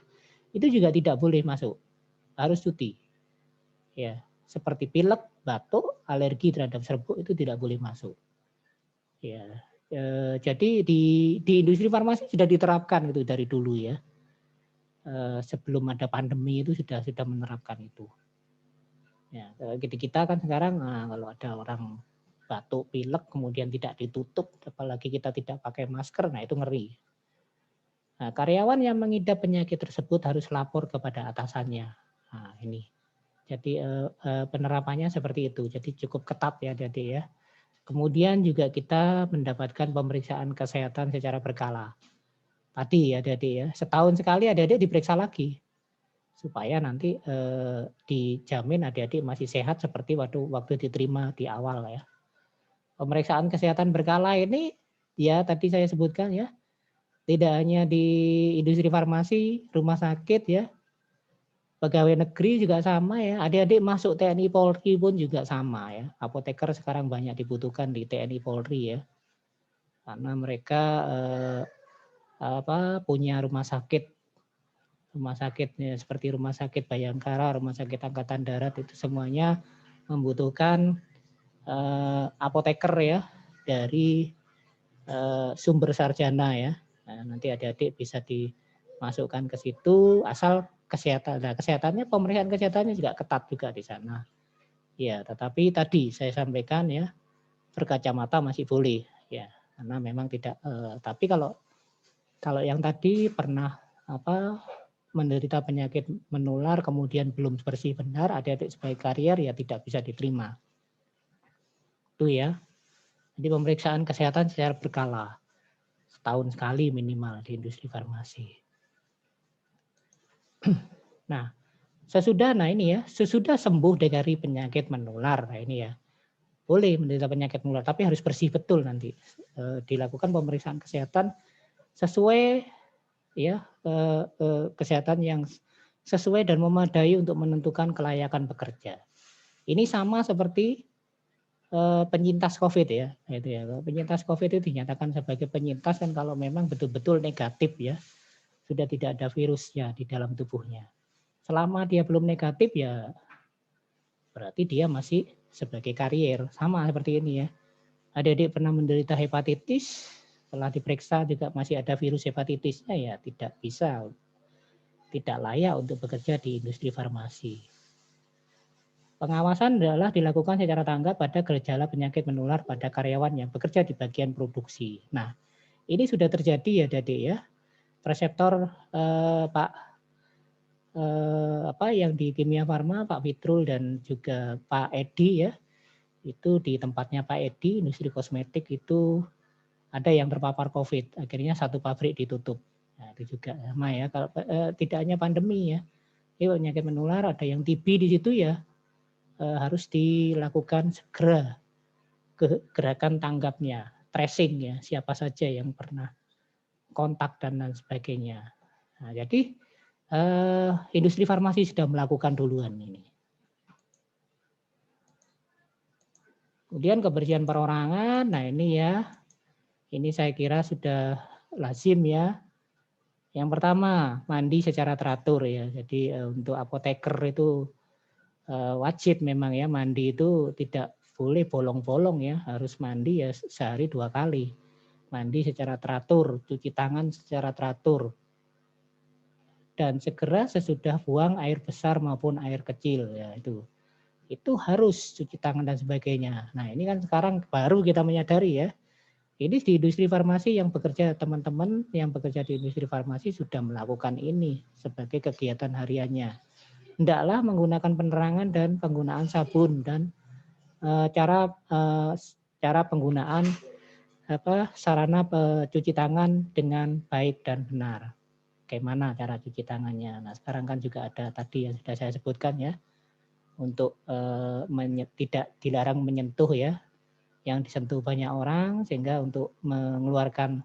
itu juga tidak boleh masuk, harus cuti. Ya, seperti pilek, batuk, alergi terhadap serbuk itu tidak boleh masuk. Ya, jadi di industri farmasi sudah diterapkan itu dari dulu ya. Sebelum ada pandemi itu sudah menerapkan itu. Ya, kita kan sekarang kalau ada orang batuk, pilek, kemudian tidak ditutup, apalagi kita tidak pakai masker, nah itu ngeri. Nah, karyawan yang mengidap penyakit tersebut harus lapor kepada atasannya. Nah, ini. Jadi penerapannya seperti itu. Jadi cukup ketat ya, Adik-adik ya. Kemudian juga kita mendapatkan pemeriksaan kesehatan secara berkala. Tadi ya, Adik-adik ya, setahun sekali Adik-adik diperiksa lagi supaya nanti dijamin adik-adik masih sehat seperti waktu diterima di awal ya. Pemeriksaan kesehatan berkala ini ya tadi saya sebutkan ya, tidak hanya di industri farmasi, rumah sakit ya, pegawai negeri juga sama ya, adik-adik masuk TNI Polri pun juga sama ya. Apoteker sekarang banyak dibutuhkan di TNI Polri ya, karena mereka punya rumah sakitnya seperti Rumah Sakit Bayangkara, Rumah Sakit Angkatan Darat itu semuanya membutuhkan apoteker ya dari sumber sarjana ya. Nah, nanti adik-adik bisa dimasukkan ke situ asal kesehatan. Nah, kesehatannya pemeriksaan kesehatannya juga ketat juga di sana. Ya, tetapi tadi saya sampaikan ya berkacamata masih boleh ya karena memang tidak. Tapi kalau yang tadi pernah menderita penyakit menular kemudian belum bersih benar, adik-adik sebagai karier ya tidak bisa diterima. Itu ya. Jadi pemeriksaan kesehatan secara berkala. Setahun sekali minimal di industri farmasi. Nah, sesudah sembuh dari penyakit menular, nah ini ya, boleh menderita penyakit menular, tapi harus bersih betul nanti. Dilakukan pemeriksaan kesehatan sesuai ya kesehatan yang sesuai dan memadai untuk menentukan kelayakan bekerja. Ini sama seperti penyintas COVID ya, itu ya. Penyintas COVID itu dinyatakan sebagai penyintas kan kalau memang betul-betul negatif ya, sudah tidak ada virusnya di dalam tubuhnya. Selama dia belum negatif ya berarti dia masih sebagai karier, sama seperti ini ya. Adik-adik pernah menderita hepatitis, setelah diperiksa juga masih ada virus hepatitisnya ya tidak bisa, tidak layak untuk bekerja di industri farmasi. Pengawasan adalah dilakukan secara tanggap pada gejala penyakit menular pada karyawan yang bekerja di bagian produksi. Nah, ini sudah terjadi ya, Adik ya. Reseptor Pak yang di Kimia Farma, Pak Fitrul dan juga Pak Edi ya. Itu di tempatnya Pak Edi, industri kosmetik itu ada yang terpapar COVID. Akhirnya satu pabrik ditutup. Nah, itu juga sama ya. Kalau tidak hanya pandemi ya. Ini penyakit menular, ada yang TB di situ ya. Harus dilakukan segera gerakan tanggapnya, tracing ya, siapa saja yang pernah kontak dan lain sebagainya. Nah, jadi industri farmasi sudah melakukan duluan ini. Kemudian kebersihan perorangan, nah ini ya, ini saya kira sudah lazim ya, Yang pertama, mandi secara teratur ya. Jadi untuk apoteker itu wajib memang ya, mandi itu tidak boleh bolong-bolong ya, harus mandi ya sehari 2 kali. Mandi secara teratur, cuci tangan secara teratur, dan segera sesudah buang air besar maupun air kecil ya itu harus cuci tangan dan sebagainya. Nah ini kan sekarang baru kita menyadari ya. Ini di industri farmasi yang bekerja, teman-teman yang bekerja di industri farmasi sudah melakukan ini sebagai kegiatan hariannya. Hendaklah menggunakan penerangan dan penggunaan sabun dan cara penggunaan sarana cuci tangan dengan baik dan benar. Bagaimana cara cuci tangannya? Nah sekarang kan juga ada tadi yang sudah saya sebutkan ya, untuk tidak dilarang menyentuh ya, yang disentuh banyak orang, sehingga untuk mengeluarkan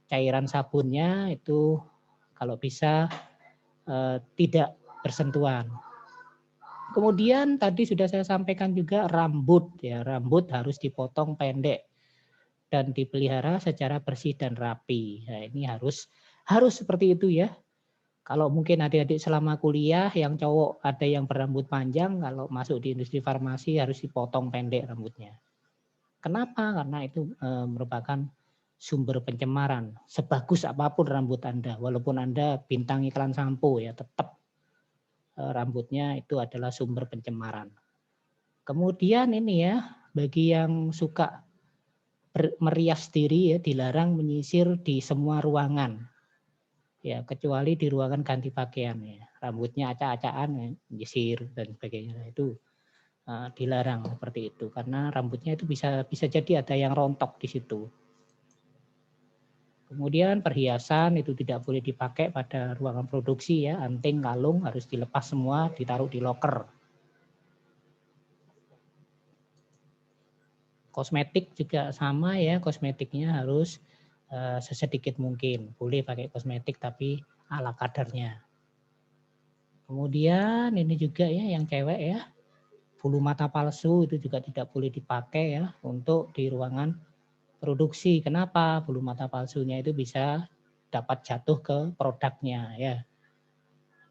cairan sabunnya itu kalau bisa tidak bersentuhan. Kemudian tadi sudah saya sampaikan juga rambut ya, rambut harus dipotong pendek dan dipelihara secara bersih dan rapi. Nah, ini harus seperti itu ya. Kalau mungkin adik-adik selama kuliah yang cowok ada yang berambut panjang, kalau masuk di industri farmasi harus dipotong pendek rambutnya. Kenapa? Karena itu merupakan sumber pencemaran. Sebagus apapun rambut Anda, walaupun Anda bintang iklan sampo ya, tetap rambutnya itu adalah sumber pencemaran. Kemudian ini ya, bagi yang suka merias diri ya, dilarang menyisir di semua ruangan. Ya, kecuali di ruangan ganti pakaian ya. Rambutnya acak-acakan ya, menyisir dan sebagainya. Nah, itu dilarang seperti itu karena rambutnya itu bisa jadi ada yang rontok di situ. Kemudian perhiasan itu tidak boleh dipakai pada ruangan produksi ya, anting, kalung harus dilepas semua, ditaruh di loker. Kosmetik juga sama ya, kosmetiknya harus sesedikit mungkin. Boleh pakai kosmetik tapi ala kadarnya. Kemudian ini juga ya yang cewek ya, bulu mata palsu itu juga tidak boleh dipakai ya untuk di ruangan produksi. Kenapa? Bulu mata palsunya itu bisa dapat jatuh ke produknya ya.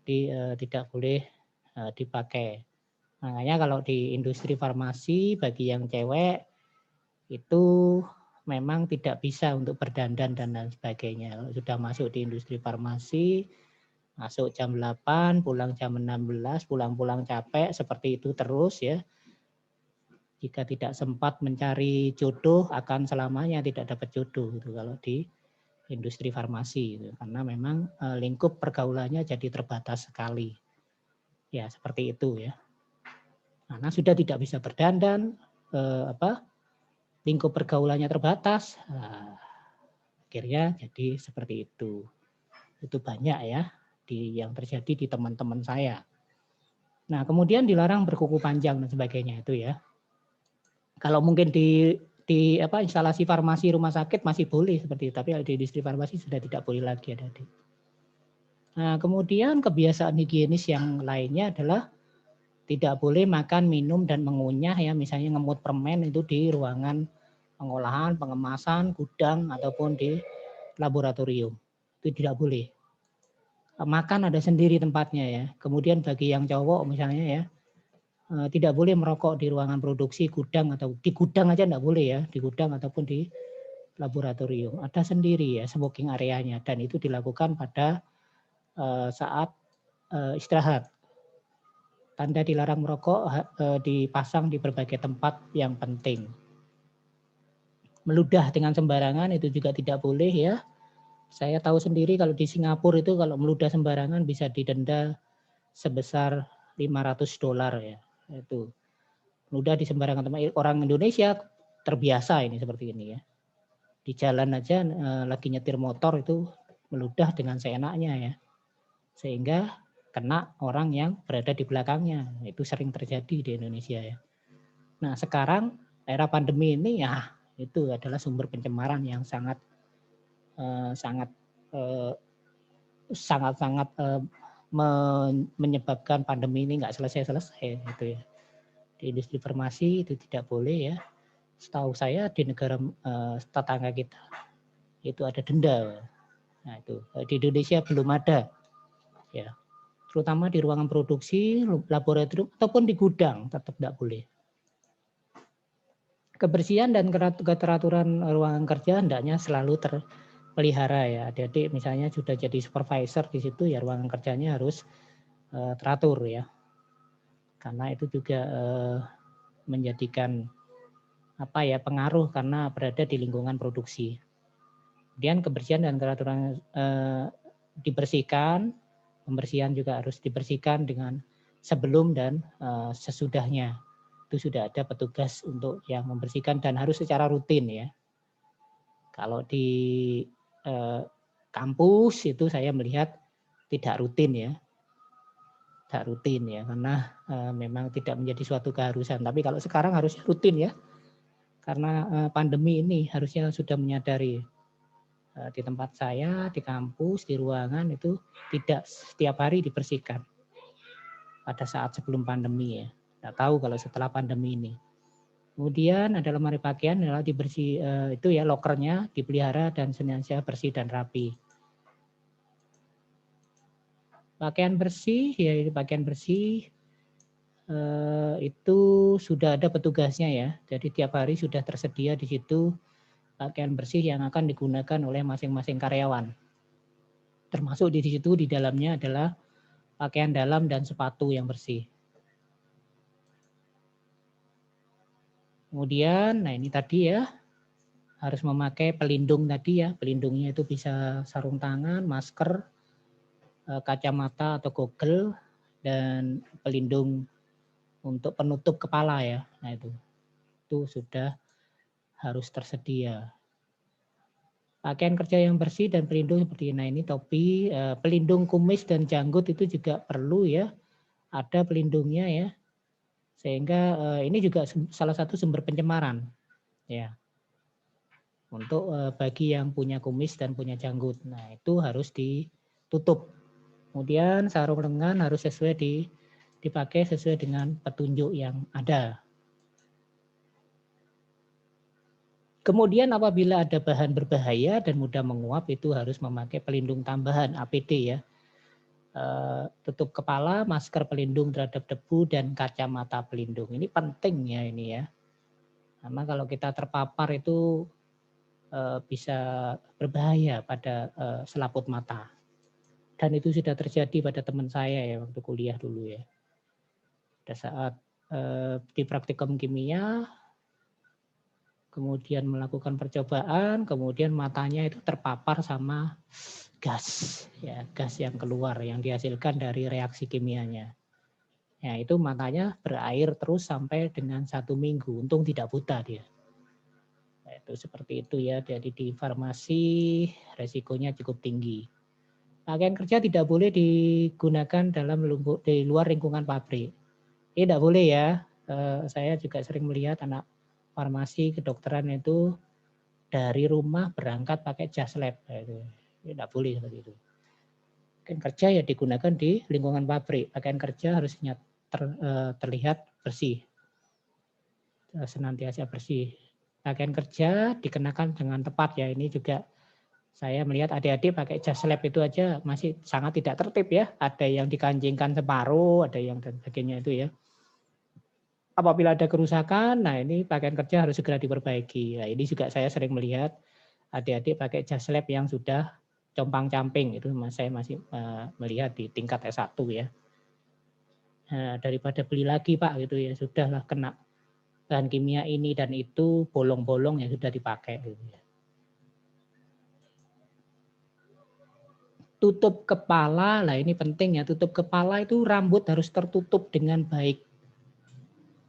Jadi tidak boleh dipakai. Makanya kalau di industri farmasi bagi yang cewek itu memang tidak bisa untuk berdandan dan lain sebagainya. Kalau sudah masuk di industri farmasi, masuk jam 8, pulang jam 16, pulang-pulang capek seperti itu terus ya. Jika tidak sempat mencari jodoh akan selamanya tidak dapat jodoh gitu kalau di industri farmasi gitu. Karena memang lingkup pergaulannya jadi terbatas sekali. Ya, seperti itu ya. Karena sudah tidak bisa berdandan, lingkup pergaulannya terbatas, akhirnya jadi seperti itu. Itu banyak ya yang terjadi di teman-teman saya. Nah, kemudian dilarang berkuku panjang dan sebagainya itu ya. Kalau mungkin di instalasi farmasi rumah sakit masih boleh seperti itu, tapi di industri farmasi sudah tidak boleh lagi ada. Nah, kemudian kebiasaan higienis yang lainnya adalah tidak boleh makan, minum, dan mengunyah ya, misalnya ngemut permen itu di ruangan pengolahan, pengemasan, gudang, ataupun di laboratorium. Itu tidak boleh. Makan ada sendiri tempatnya ya. Kemudian bagi yang cowok misalnya ya, tidak boleh merokok di ruangan produksi, gudang, atau di gudang aja tidak boleh ya, di gudang ataupun di laboratorium. Ada sendiri ya smoking areanya, dan itu dilakukan pada saat istirahat. Tanda dilarang merokok dipasang di berbagai tempat yang penting. Meludah dengan sembarangan itu juga tidak boleh ya. Saya tahu sendiri kalau di Singapura itu kalau meludah sembarangan bisa didenda sebesar $500 ya. Itu meludah di sembarangan tempat. Orang Indonesia terbiasa ini seperti ini ya. Di jalan aja lagi nyetir motor itu meludah dengan seenaknya ya. Sehingga kena orang yang berada di belakangnya. Itu sering terjadi di Indonesia ya. Nah, sekarang era pandemi ini ya itu adalah sumber pencemaran yang sangat menyebabkan pandemi ini nggak selesai-selesai gitu ya. Di industri farmasi itu tidak boleh ya. Setahu saya di negara tetangga kita itu ada denda. Nah, itu di Indonesia belum ada, ya. Terutama di ruangan produksi, laboratorium ataupun di gudang tetap tidak boleh. Kebersihan dan keteraturan ruangan kerja hendaknya selalu terpelihara ya. Adik-adik misalnya sudah jadi supervisor di situ ya ruangan kerjanya harus teratur ya. Karena itu juga menjadikan pengaruh karena berada di lingkungan produksi. Kemudian kebersihan dan keteraturan dibersihkan, pembersihan juga harus dibersihkan dengan sebelum dan sesudahnya. Itu sudah ada petugas untuk yang membersihkan dan harus secara rutin ya. Kalau di kampus itu saya melihat tidak rutin ya. Tidak rutin ya, karena memang tidak menjadi suatu keharusan. Tapi kalau sekarang harus rutin ya. Karena pandemi ini harusnya sudah menyadari di tempat saya, di kampus, di ruangan itu tidak setiap hari dibersihkan. Pada saat sebelum pandemi ya. Tidak tahu kalau setelah pandemi ini. Kemudian ada lemari pakaian adalah dibersih itu ya lokernya dipelihara dan senantiasa bersih dan rapi. Pakaian bersih ya pakaian bersih itu sudah ada petugasnya ya. Jadi tiap hari sudah tersedia di situ pakaian bersih yang akan digunakan oleh masing-masing karyawan. Termasuk di situ di dalamnya adalah pakaian dalam dan sepatu yang bersih. Kemudian, nah ini tadi ya, harus memakai pelindung tadi ya. Pelindungnya itu bisa sarung tangan, masker, kacamata atau goggle, dan pelindung untuk penutup kepala ya. Nah itu sudah harus tersedia. Pakaian kerja yang bersih dan pelindung seperti ini topi, pelindung kumis dan janggut itu juga perlu ya. Ada pelindungnya ya. Sehingga ini juga salah satu sumber pencemaran ya. Untuk bagi yang punya kumis dan punya janggut. Nah, itu harus ditutup. Kemudian sarung lengan harus dipakai sesuai dengan petunjuk yang ada. Kemudian apabila ada bahan berbahaya dan mudah menguap itu harus memakai pelindung tambahan APD ya. Tutup kepala, masker pelindung terhadap debu dan kacamata pelindung. Ini penting ya ini ya. Karena kalau kita terpapar itu bisa berbahaya pada selaput mata. Dan itu sudah terjadi pada teman saya ya waktu kuliah dulu ya. Pada saat di praktikum kimia, kemudian melakukan percobaan, kemudian matanya itu terpapar sama gas, ya gas yang keluar yang dihasilkan dari reaksi kimianya. Ya itu matanya berair terus sampai dengan 1 minggu. Untung tidak buta dia. Nah, itu seperti itu ya. Jadi di farmasi resikonya cukup tinggi. Pakaian kerja tidak boleh digunakan di luar lingkungan pabrik. Ini tidak boleh ya. Saya juga sering melihat anak farmasi kedokteran itu dari rumah berangkat pakai jas lab. Ini tidak boleh seperti itu. Pakaian kerja ya digunakan di lingkungan pabrik. Pakaian kerja harusnya terlihat bersih. Senantiasa bersih. Pakaian kerja dikenakan dengan tepat ya. Ini juga saya melihat adik-adik pakai jas lab itu aja masih sangat tidak tertib ya. Ada yang dikancingkan separuh, ada yang dan sebagainya itu ya. Apabila ada kerusakan, nah ini pakaian kerja harus segera diperbaiki. Nah ini juga saya sering melihat adik-adik pakai jas lab yang sudah compang-camping. Itu saya masih melihat di tingkat S1 ya. Nah, daripada beli lagi Pak gitu ya, sudahlah kena bahan kimia ini dan itu bolong-bolong yang sudah dipakai. Gitu ya. Tutup kepala, lah ini penting ya, tutup kepala itu rambut harus tertutup dengan baik.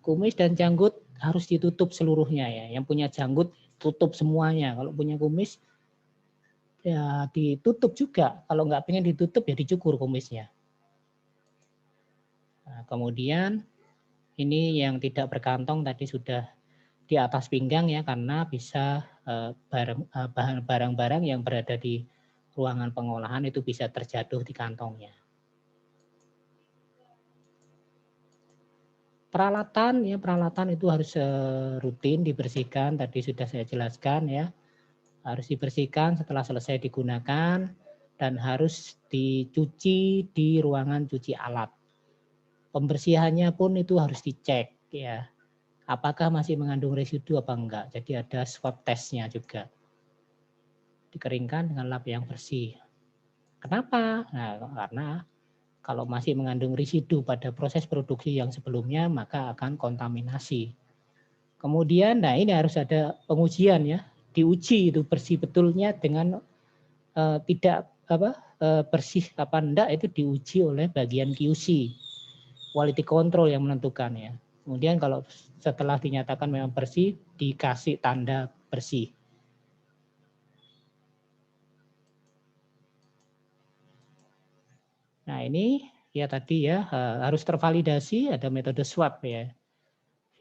Kumis dan janggut harus ditutup seluruhnya ya. Yang punya janggut tutup semuanya. Kalau punya kumis ya ditutup juga. Kalau nggak pengen ditutup ya dicukur kumisnya. Nah, kemudian ini yang tidak berkantong tadi sudah di atas pinggang ya karena bisa barang-barang yang berada di ruangan pengolahan itu bisa terjatuh di kantongnya. Peralatan itu harus rutin dibersihkan, tadi sudah saya jelaskan ya. Harus dibersihkan setelah selesai digunakan. dan harus dicuci di ruangan cuci alat. Pembersihannya pun itu harus dicek ya. Apakah masih mengandung residu apa enggak. Jadi ada swab testnya juga. Dikeringkan dengan lap yang bersih. Kenapa? Nah, karena kalau masih mengandung residu pada proses produksi yang sebelumnya, maka akan kontaminasi. Kemudian, nah ini harus ada pengujian ya, diuji itu bersih betulnya dengan tidak bersih apa enggak itu diuji oleh bagian QC, quality control yang menentukan ya. Kemudian kalau setelah dinyatakan memang bersih, dikasih tanda bersih. Nah ini ya tadi ya harus tervalidasi, ada metode swab ya.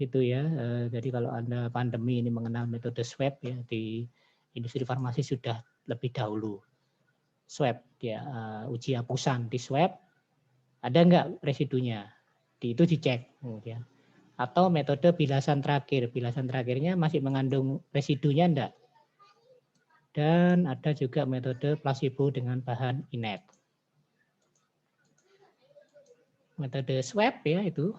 Gitu ya. Jadi kalau Anda pandemi ini mengenal metode swab ya di industri farmasi sudah lebih dahulu. Swab ya, uji hapusan di swab, ada enggak residunya? Itu dicek kemudian. Atau metode bilasan terakhir. Bilasan terakhirnya masih mengandung residunya enggak? Dan ada juga metode placebo dengan bahan inet. Metode swab ya itu.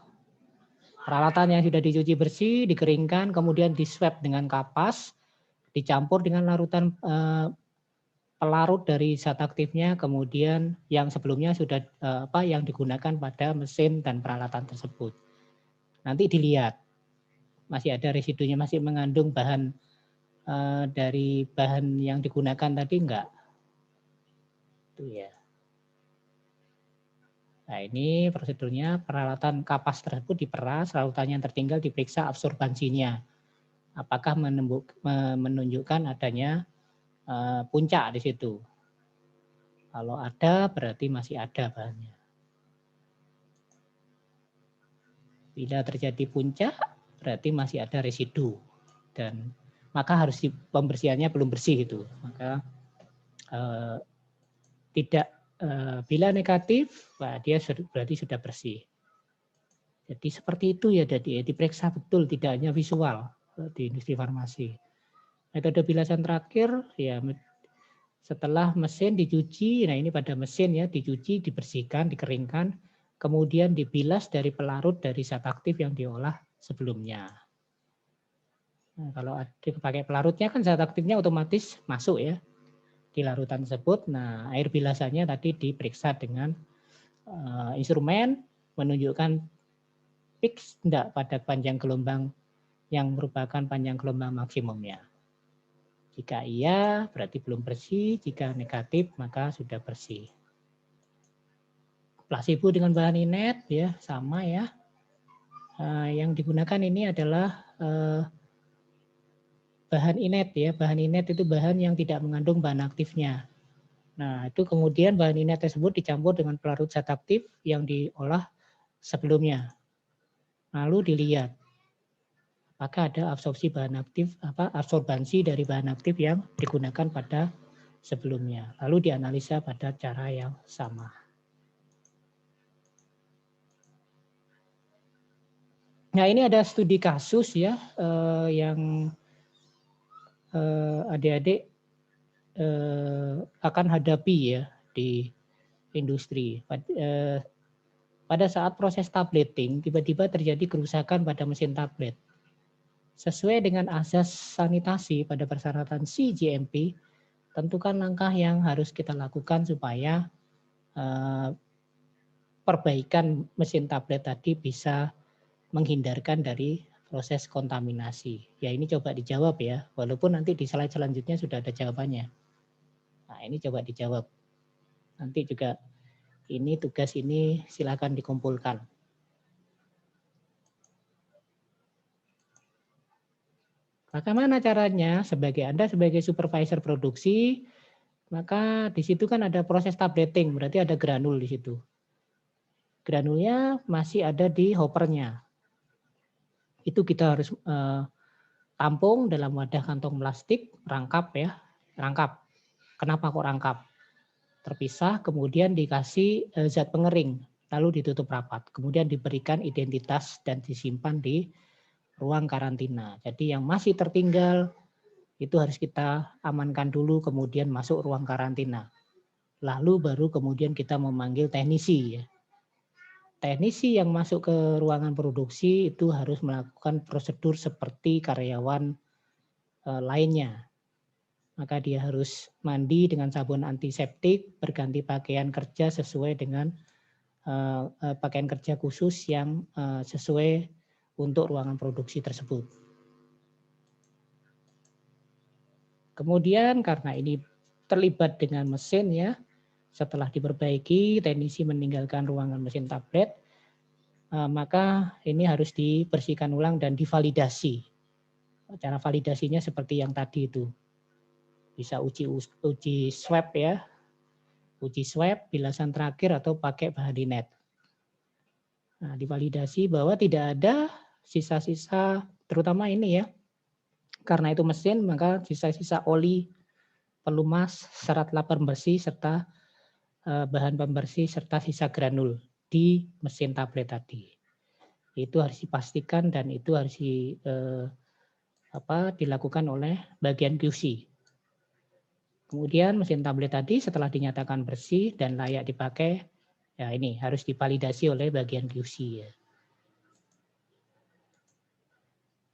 Peralatan yang sudah dicuci bersih, dikeringkan, kemudian diswab dengan kapas, dicampur dengan larutan pelarut dari zat aktifnya, kemudian yang sebelumnya sudah yang digunakan pada mesin dan peralatan tersebut. Nanti dilihat masih ada residunya, masih mengandung bahan dari bahan yang digunakan tadi enggak. Itu ya. Nah ini prosedurnya, peralatan kapas tersebut diperas, larutannya yang tertinggal diperiksa absorbansinya. Apakah menunjukkan adanya puncak di situ. Kalau ada berarti masih ada bahannya. Bila terjadi puncak berarti masih ada residu dan maka harus pembersihannya belum bersih itu. Maka tidak bila negatif, dia berarti sudah bersih. Jadi seperti itu ya, jadi diperiksa betul, tidak hanya visual di industri farmasi. Metode bilasan terakhir ya setelah mesin dicuci, nah ini pada mesin ya dicuci, dibersihkan, dikeringkan, kemudian dibilas dari pelarut dari zat aktif yang diolah sebelumnya. Nah, kalau pakai pelarutnya kan zat aktifnya otomatis masuk ya di larutan tersebut. Nah air bilasannya tadi diperiksa dengan instrumen menunjukkan fix enggak pada panjang gelombang yang merupakan panjang gelombang maksimumnya. Jika iya berarti belum bersih, jika negatif maka sudah bersih. Placebo dengan bahan inet ya sama ya. Yang digunakan ini adalah bahan inet ya. Bahan inet itu bahan yang tidak mengandung bahan aktifnya. Nah itu kemudian bahan inet tersebut dicampur dengan pelarut zat aktif yang diolah sebelumnya. Lalu dilihat apakah ada absorpsi bahan aktif, absorbansi dari bahan aktif yang digunakan pada sebelumnya. Lalu dianalisa pada cara yang sama. Nah ini ada studi kasus ya yang adik-adik akan hadapi ya di industri. Pada saat proses tableting tiba-tiba terjadi kerusakan pada mesin tablet. Sesuai dengan azas sanitasi pada persyaratan CGMP, tentukan langkah yang harus kita lakukan supaya perbaikan mesin tablet tadi bisa menghindarkan dari proses kontaminasi. Ya ini coba dijawab ya, walaupun nanti di slide selanjutnya sudah ada jawabannya. Nah ini coba dijawab. Nanti juga ini tugas ini silakan dikumpulkan. Bagaimana caranya? Anda sebagai supervisor produksi, maka di situ kan ada proses tableting, berarti ada granul di situ. Granulnya masih ada di hoppernya. Itu kita harus tampung dalam wadah kantong plastik, rangkap ya, rangkap. Kenapa kok rangkap? Terpisah, kemudian dikasih zat pengering, lalu ditutup rapat. Kemudian diberikan identitas dan disimpan di ruang karantina. Jadi yang masih tertinggal itu harus kita amankan dulu, kemudian masuk ruang karantina. lalu baru kemudian kita memanggil teknisi ya. Teknisi yang masuk ke ruangan produksi itu harus melakukan prosedur seperti karyawan lainnya. Maka dia harus mandi dengan sabun antiseptik, berganti pakaian kerja sesuai dengan pakaian kerja khusus yang sesuai untuk ruangan produksi tersebut. Kemudian karena ini terlibat dengan mesin ya, setelah diperbaiki, teknisi meninggalkan ruangan mesin tablet, maka ini harus dibersihkan ulang dan divalidasi. Cara validasinya seperti yang tadi itu. Bisa uji swab ya, uji swab, bilasan terakhir atau pakai bahadinet. Nah, divalidasi bahwa tidak ada sisa-sisa, terutama ini ya, karena itu mesin, maka sisa-sisa oli, pelumas, serat lapar bersih, serta bahan pembersih serta sisa granul di mesin tablet tadi. Itu harus dipastikan dan itu harus dilakukan oleh bagian QC. Kemudian mesin tablet tadi setelah dinyatakan bersih dan layak dipakai, ya ini harus divalidasi oleh bagian QC ya.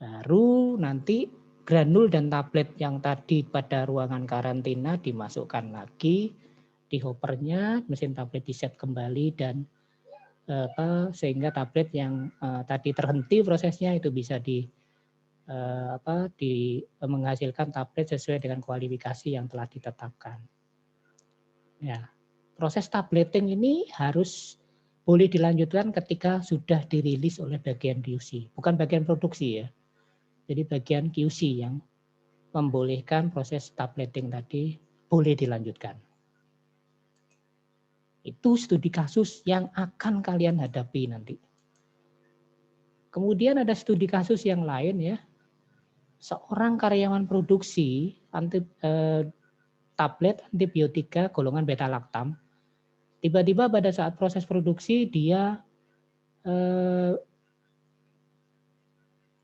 Baru nanti granul dan tablet yang tadi pada ruangan karantina dimasukkan lagi di hoppernya, mesin tablet diset kembali dan sehingga tablet yang tadi terhenti prosesnya itu bisa menghasilkan tablet sesuai dengan kualifikasi yang telah ditetapkan. Ya, proses tableting ini harus boleh dilanjutkan ketika sudah dirilis oleh bagian QC, bukan bagian produksi ya. Jadi bagian QC yang membolehkan proses tableting tadi boleh dilanjutkan. Itu studi kasus yang akan kalian hadapi nanti. Kemudian ada studi kasus yang lain ya. Seorang karyawan produksi tablet antibiotika golongan beta laktam, tiba-tiba pada saat proses produksi dia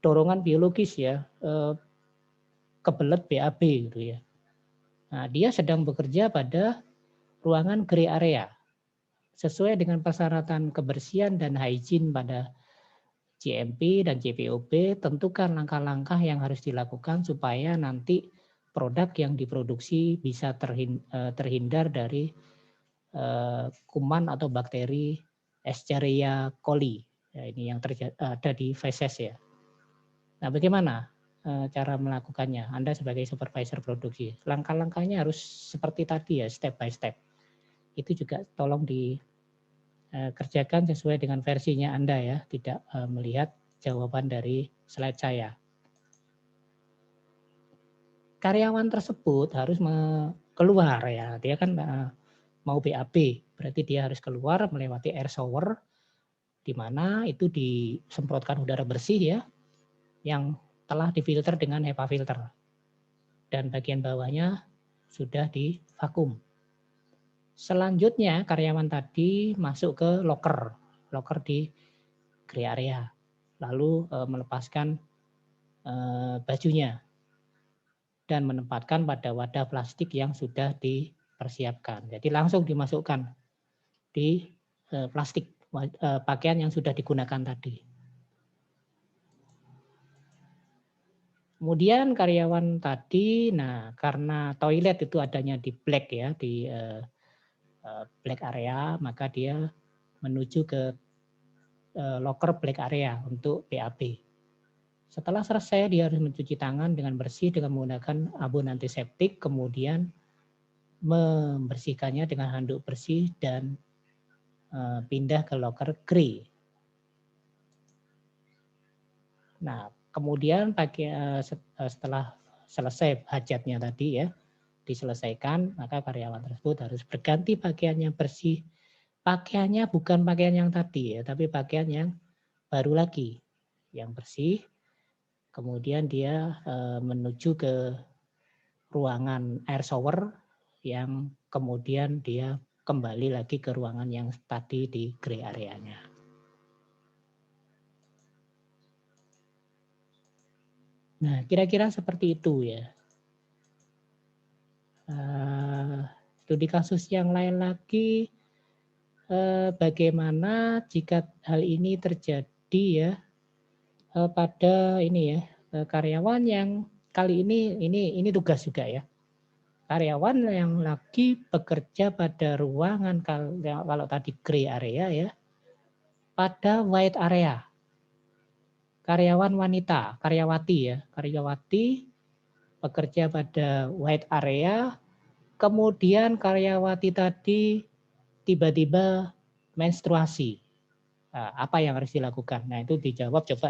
dorongan biologis ya, kebelet BAB gitu ya. Nah, dia sedang bekerja pada ruangan gray area. Sesuai dengan persyaratan kebersihan dan hygiene pada GMP dan JPOB, tentukan langkah-langkah yang harus dilakukan supaya nanti produk yang diproduksi bisa terhindar dari kuman atau bakteri Escherichia coli. Ya, ini yang ada di feses ya. Nah, bagaimana cara melakukannya? Anda sebagai supervisor produksi, langkah-langkahnya harus seperti tadi ya, step by step. Itu juga tolong dikerjakan sesuai dengan versinya Anda ya, tidak melihat jawaban dari slide saya. Karyawan tersebut harus keluar ya, dia kan mau BAB, berarti dia harus keluar melewati air shower, di mana itu disemprotkan udara bersih ya, yang telah difilter dengan HEPA filter. Dan bagian bawahnya sudah divakum. Selanjutnya karyawan tadi masuk ke locker di gray area, lalu melepaskan bajunya dan menempatkan pada wadah plastik yang sudah dipersiapkan. Jadi langsung dimasukkan di plastik pakaian yang sudah digunakan tadi. Kemudian karyawan tadi, nah karena toilet itu adanya di black ya, di black area, maka dia menuju ke locker black area untuk BAB. Setelah selesai dia harus mencuci tangan dengan bersih dengan menggunakan sabun antiseptik, kemudian membersihkannya dengan handuk bersih dan pindah ke locker gray. Nah, kemudian setelah selesai hajatnya tadi ya, diselesaikan, maka karyawan tersebut harus berganti pakaian yang bersih. Pakaiannya bukan pakaian yang tadi ya, tapi pakaian yang baru lagi, yang bersih. Kemudian dia menuju ke ruangan air shower yang kemudian dia kembali lagi ke ruangan yang tadi di gray areanya. Nah, kira-kira seperti itu ya. Studi kasus yang lain lagi, bagaimana jika hal ini terjadi ya pada ini ya karyawan yang kali ini tugas juga ya. Karyawan yang lagi bekerja pada ruangan kalau tadi gray area ya, pada white area. Karyawan wanita, karyawati ya, karyawati bekerja pada white area, kemudian karyawati tadi tiba-tiba menstruasi. Nah, apa yang harus dilakukan? Nah, itu dijawab coba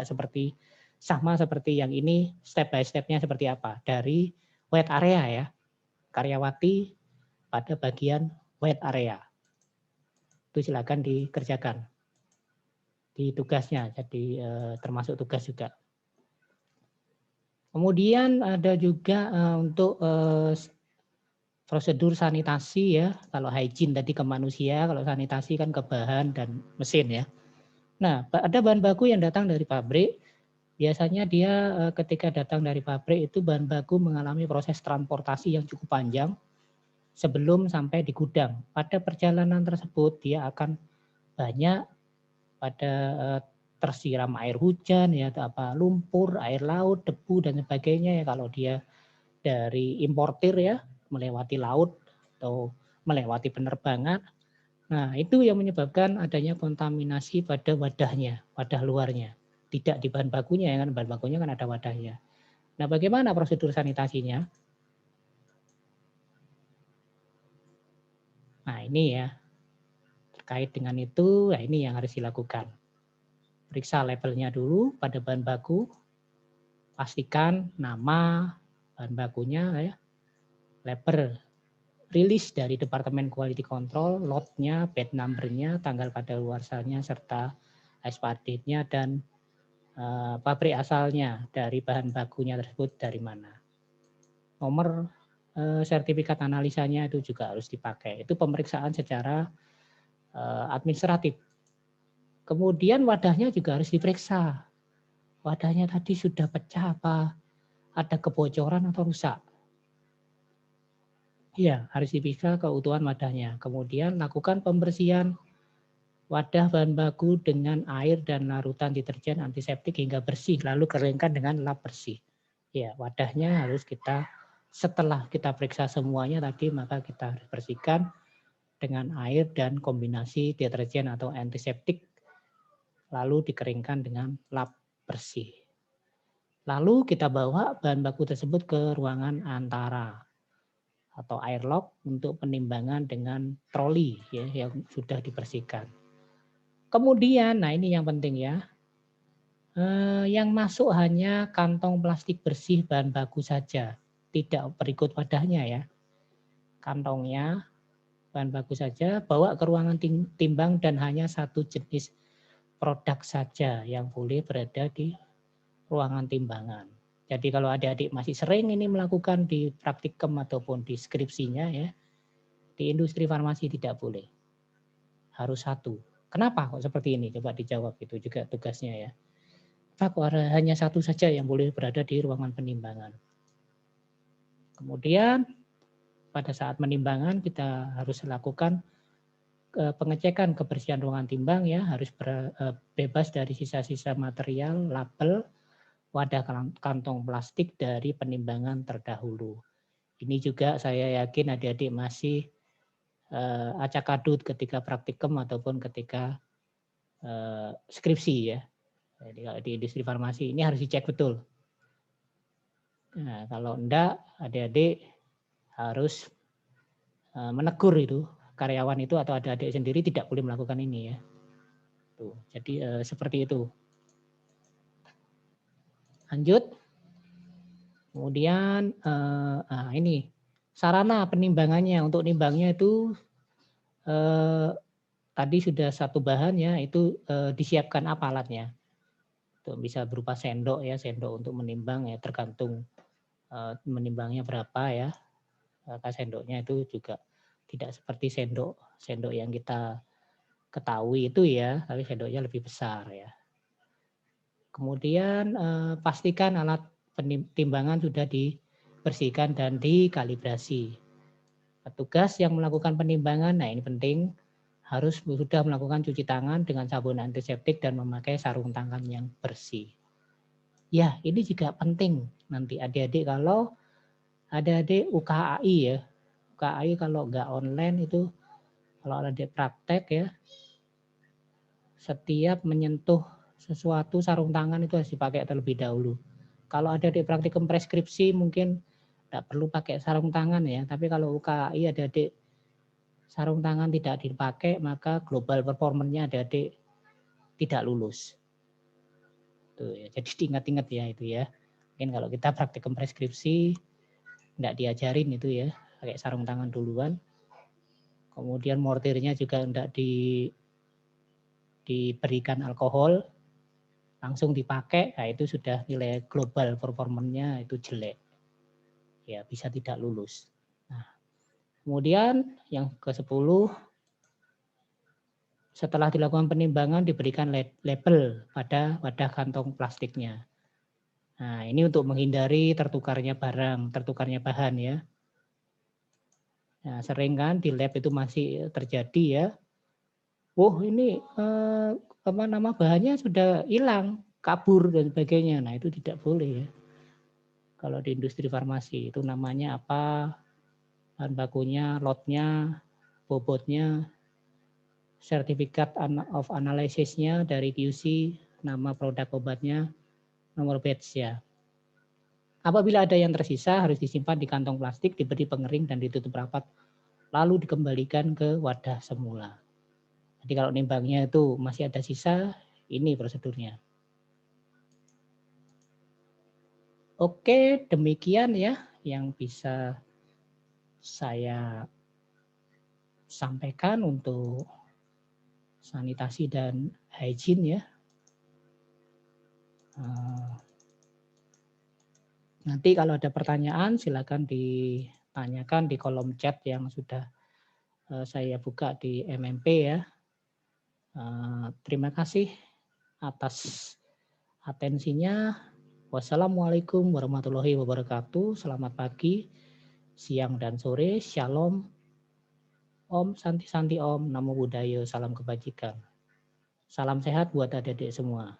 sama seperti yang ini, step by step-nya seperti apa. Dari white area ya, karyawati pada bagian white area. Itu silakan dikerjakan di tugasnya, jadi termasuk tugas juga. Kemudian ada juga untuk prosedur sanitasi ya, kalau hygiene tadi ke manusia, kalau sanitasi kan ke bahan dan mesin ya. Nah, ada bahan baku yang datang dari pabrik, biasanya dia ketika datang dari pabrik itu bahan baku mengalami proses transportasi yang cukup panjang sebelum sampai di gudang. Pada perjalanan tersebut dia akan banyak pada tersiram air hujan ya, lumpur, air laut, debu dan sebagainya ya kalau dia dari importir ya, melewati laut atau melewati penerbangan. Nah, itu yang menyebabkan adanya kontaminasi pada wadahnya, wadah luarnya. Tidak di bahan bakunya ya kan, bahan bakunya kan ada wadahnya. Nah, bagaimana prosedur sanitasinya? Nah, ini ya. Terkait dengan itu, ya ini yang harus dilakukan. Periksa labelnya dulu pada bahan baku, pastikan nama bahan bakunya ya, label rilis dari Departemen Quality Control, lot-nya, batch number-nya, tanggal kadaluarsanya serta expiry date-nya dan pabrik asalnya dari bahan bakunya tersebut dari mana. Nomor sertifikat analisanya itu juga harus dipakai. Itu pemeriksaan secara administratif. Kemudian wadahnya juga harus diperiksa. Wadahnya tadi sudah pecah apa ada kebocoran atau rusak. Iya, harus diperiksa keutuhan wadahnya. Kemudian lakukan pembersihan wadah bahan baku dengan air dan larutan deterjen antiseptik hingga bersih, lalu keringkan dengan lap bersih. Ya, wadahnya harus setelah kita periksa semuanya tadi, maka kita harus bersihkan dengan air dan kombinasi deterjen atau antiseptik, lalu dikeringkan dengan lap bersih. Lalu kita bawa bahan baku tersebut ke ruangan antara atau airlock untuk penimbangan dengan troli ya, yang sudah dibersihkan. Kemudian, nah ini yang penting ya, yang masuk hanya kantong plastik bersih bahan baku saja, tidak berikut wadahnya ya. Kantongnya bahan baku saja, bawa ke ruangan timbang dan hanya satu jenis produk saja yang boleh berada di ruangan timbangan. Jadi kalau adik-adik masih sering ini melakukan di praktikum ataupun di skripsinya ya, di industri farmasi tidak boleh. Harus satu. Kenapa kok seperti ini? Coba dijawab, itu juga tugasnya ya. Kok hanya satu saja yang boleh berada di ruangan penimbangan. Kemudian pada saat penimbangan kita harus lakukan pengecekan kebersihan ruangan timbang ya, harus bebas dari sisa-sisa material, label, wadah kantong plastik dari penimbangan terdahulu. Ini juga saya yakin adik-adik masih acak-adut ketika praktikum ataupun ketika skripsi ya. Jadi kalau di industri farmasi ini harus dicek betul. Nah, kalau enggak, adik-adik harus menegur itu karyawan itu atau adik-adik sendiri tidak boleh melakukan ini ya. Tuh, jadi seperti itu. Lanjut. Kemudian ini sarana penimbangannya. Untuk nimbangnya itu tadi sudah satu bahan ya, itu disiapkan apa alatnya. Itu bisa berupa sendok ya, sendok untuk menimbang ya, tergantung menimbangnya berapa ya. Maka sendoknya itu juga tidak seperti sendok yang kita ketahui itu ya, tapi sendoknya lebih besar ya. Kemudian pastikan alat timbangan sudah dibersihkan dan dikalibrasi. Petugas yang melakukan penimbangan, nah ini penting, harus sudah melakukan cuci tangan dengan sabun antiseptik dan memakai sarung tangan yang bersih. Ya, ini juga penting nanti adik-adik kalau adik-adik UKAI ya. UKAI kalau nggak online itu, kalau adik praktek ya, setiap menyentuh sesuatu sarung tangan itu harus dipakai terlebih dahulu. Kalau adik-adik praktikum preskripsi mungkin tidak perlu pakai sarung tangan ya, tapi kalau UKAI adik-adik sarung tangan tidak dipakai, maka global performance-nya adik-adik tidak lulus. Tuh ya, jadi diingat-ingat ya itu ya. Mungkin kalau kita praktikum preskripsi tidak diajarin itu ya, pakai sarung tangan duluan. Kemudian mortirnya juga tidak diberikan alkohol, langsung dipakai, nah itu sudah nilai global performance-nya itu jelek. Ya, bisa tidak lulus. Nah, kemudian yang ke-10, setelah dilakukan penimbangan diberikan label pada wadah kantong plastiknya. Nah, ini untuk menghindari tertukarnya barang, tertukarnya bahan ya. Nah, sering kan di lab itu masih terjadi ya. Oh, ini nama bahannya sudah hilang, kabur dan sebagainya. Nah, itu tidak boleh ya. Kalau di industri farmasi itu namanya apa, bahan bakunya, lotnya, bobotnya, sertifikat of analysis-nya dari QC, nama produk obatnya, nomor batch ya. Apabila ada yang tersisa harus disimpan di kantong plastik, diberi pengering dan ditutup rapat, lalu dikembalikan ke wadah semula. Jadi kalau nimbangnya itu masih ada sisa, ini prosedurnya. Oke, demikian ya yang bisa saya sampaikan untuk sanitasi dan hygiene ya. Nanti kalau ada pertanyaan silakan ditanyakan di kolom chat yang sudah saya buka di MMP ya. Terima kasih atas atensinya. Wassalamualaikum warahmatullahi wabarakatuh. Selamat pagi, siang dan sore. Shalom. Om Santi Santi Om. Namo Buddhaya. Salam kebajikan. Salam sehat buat adik-adik semua.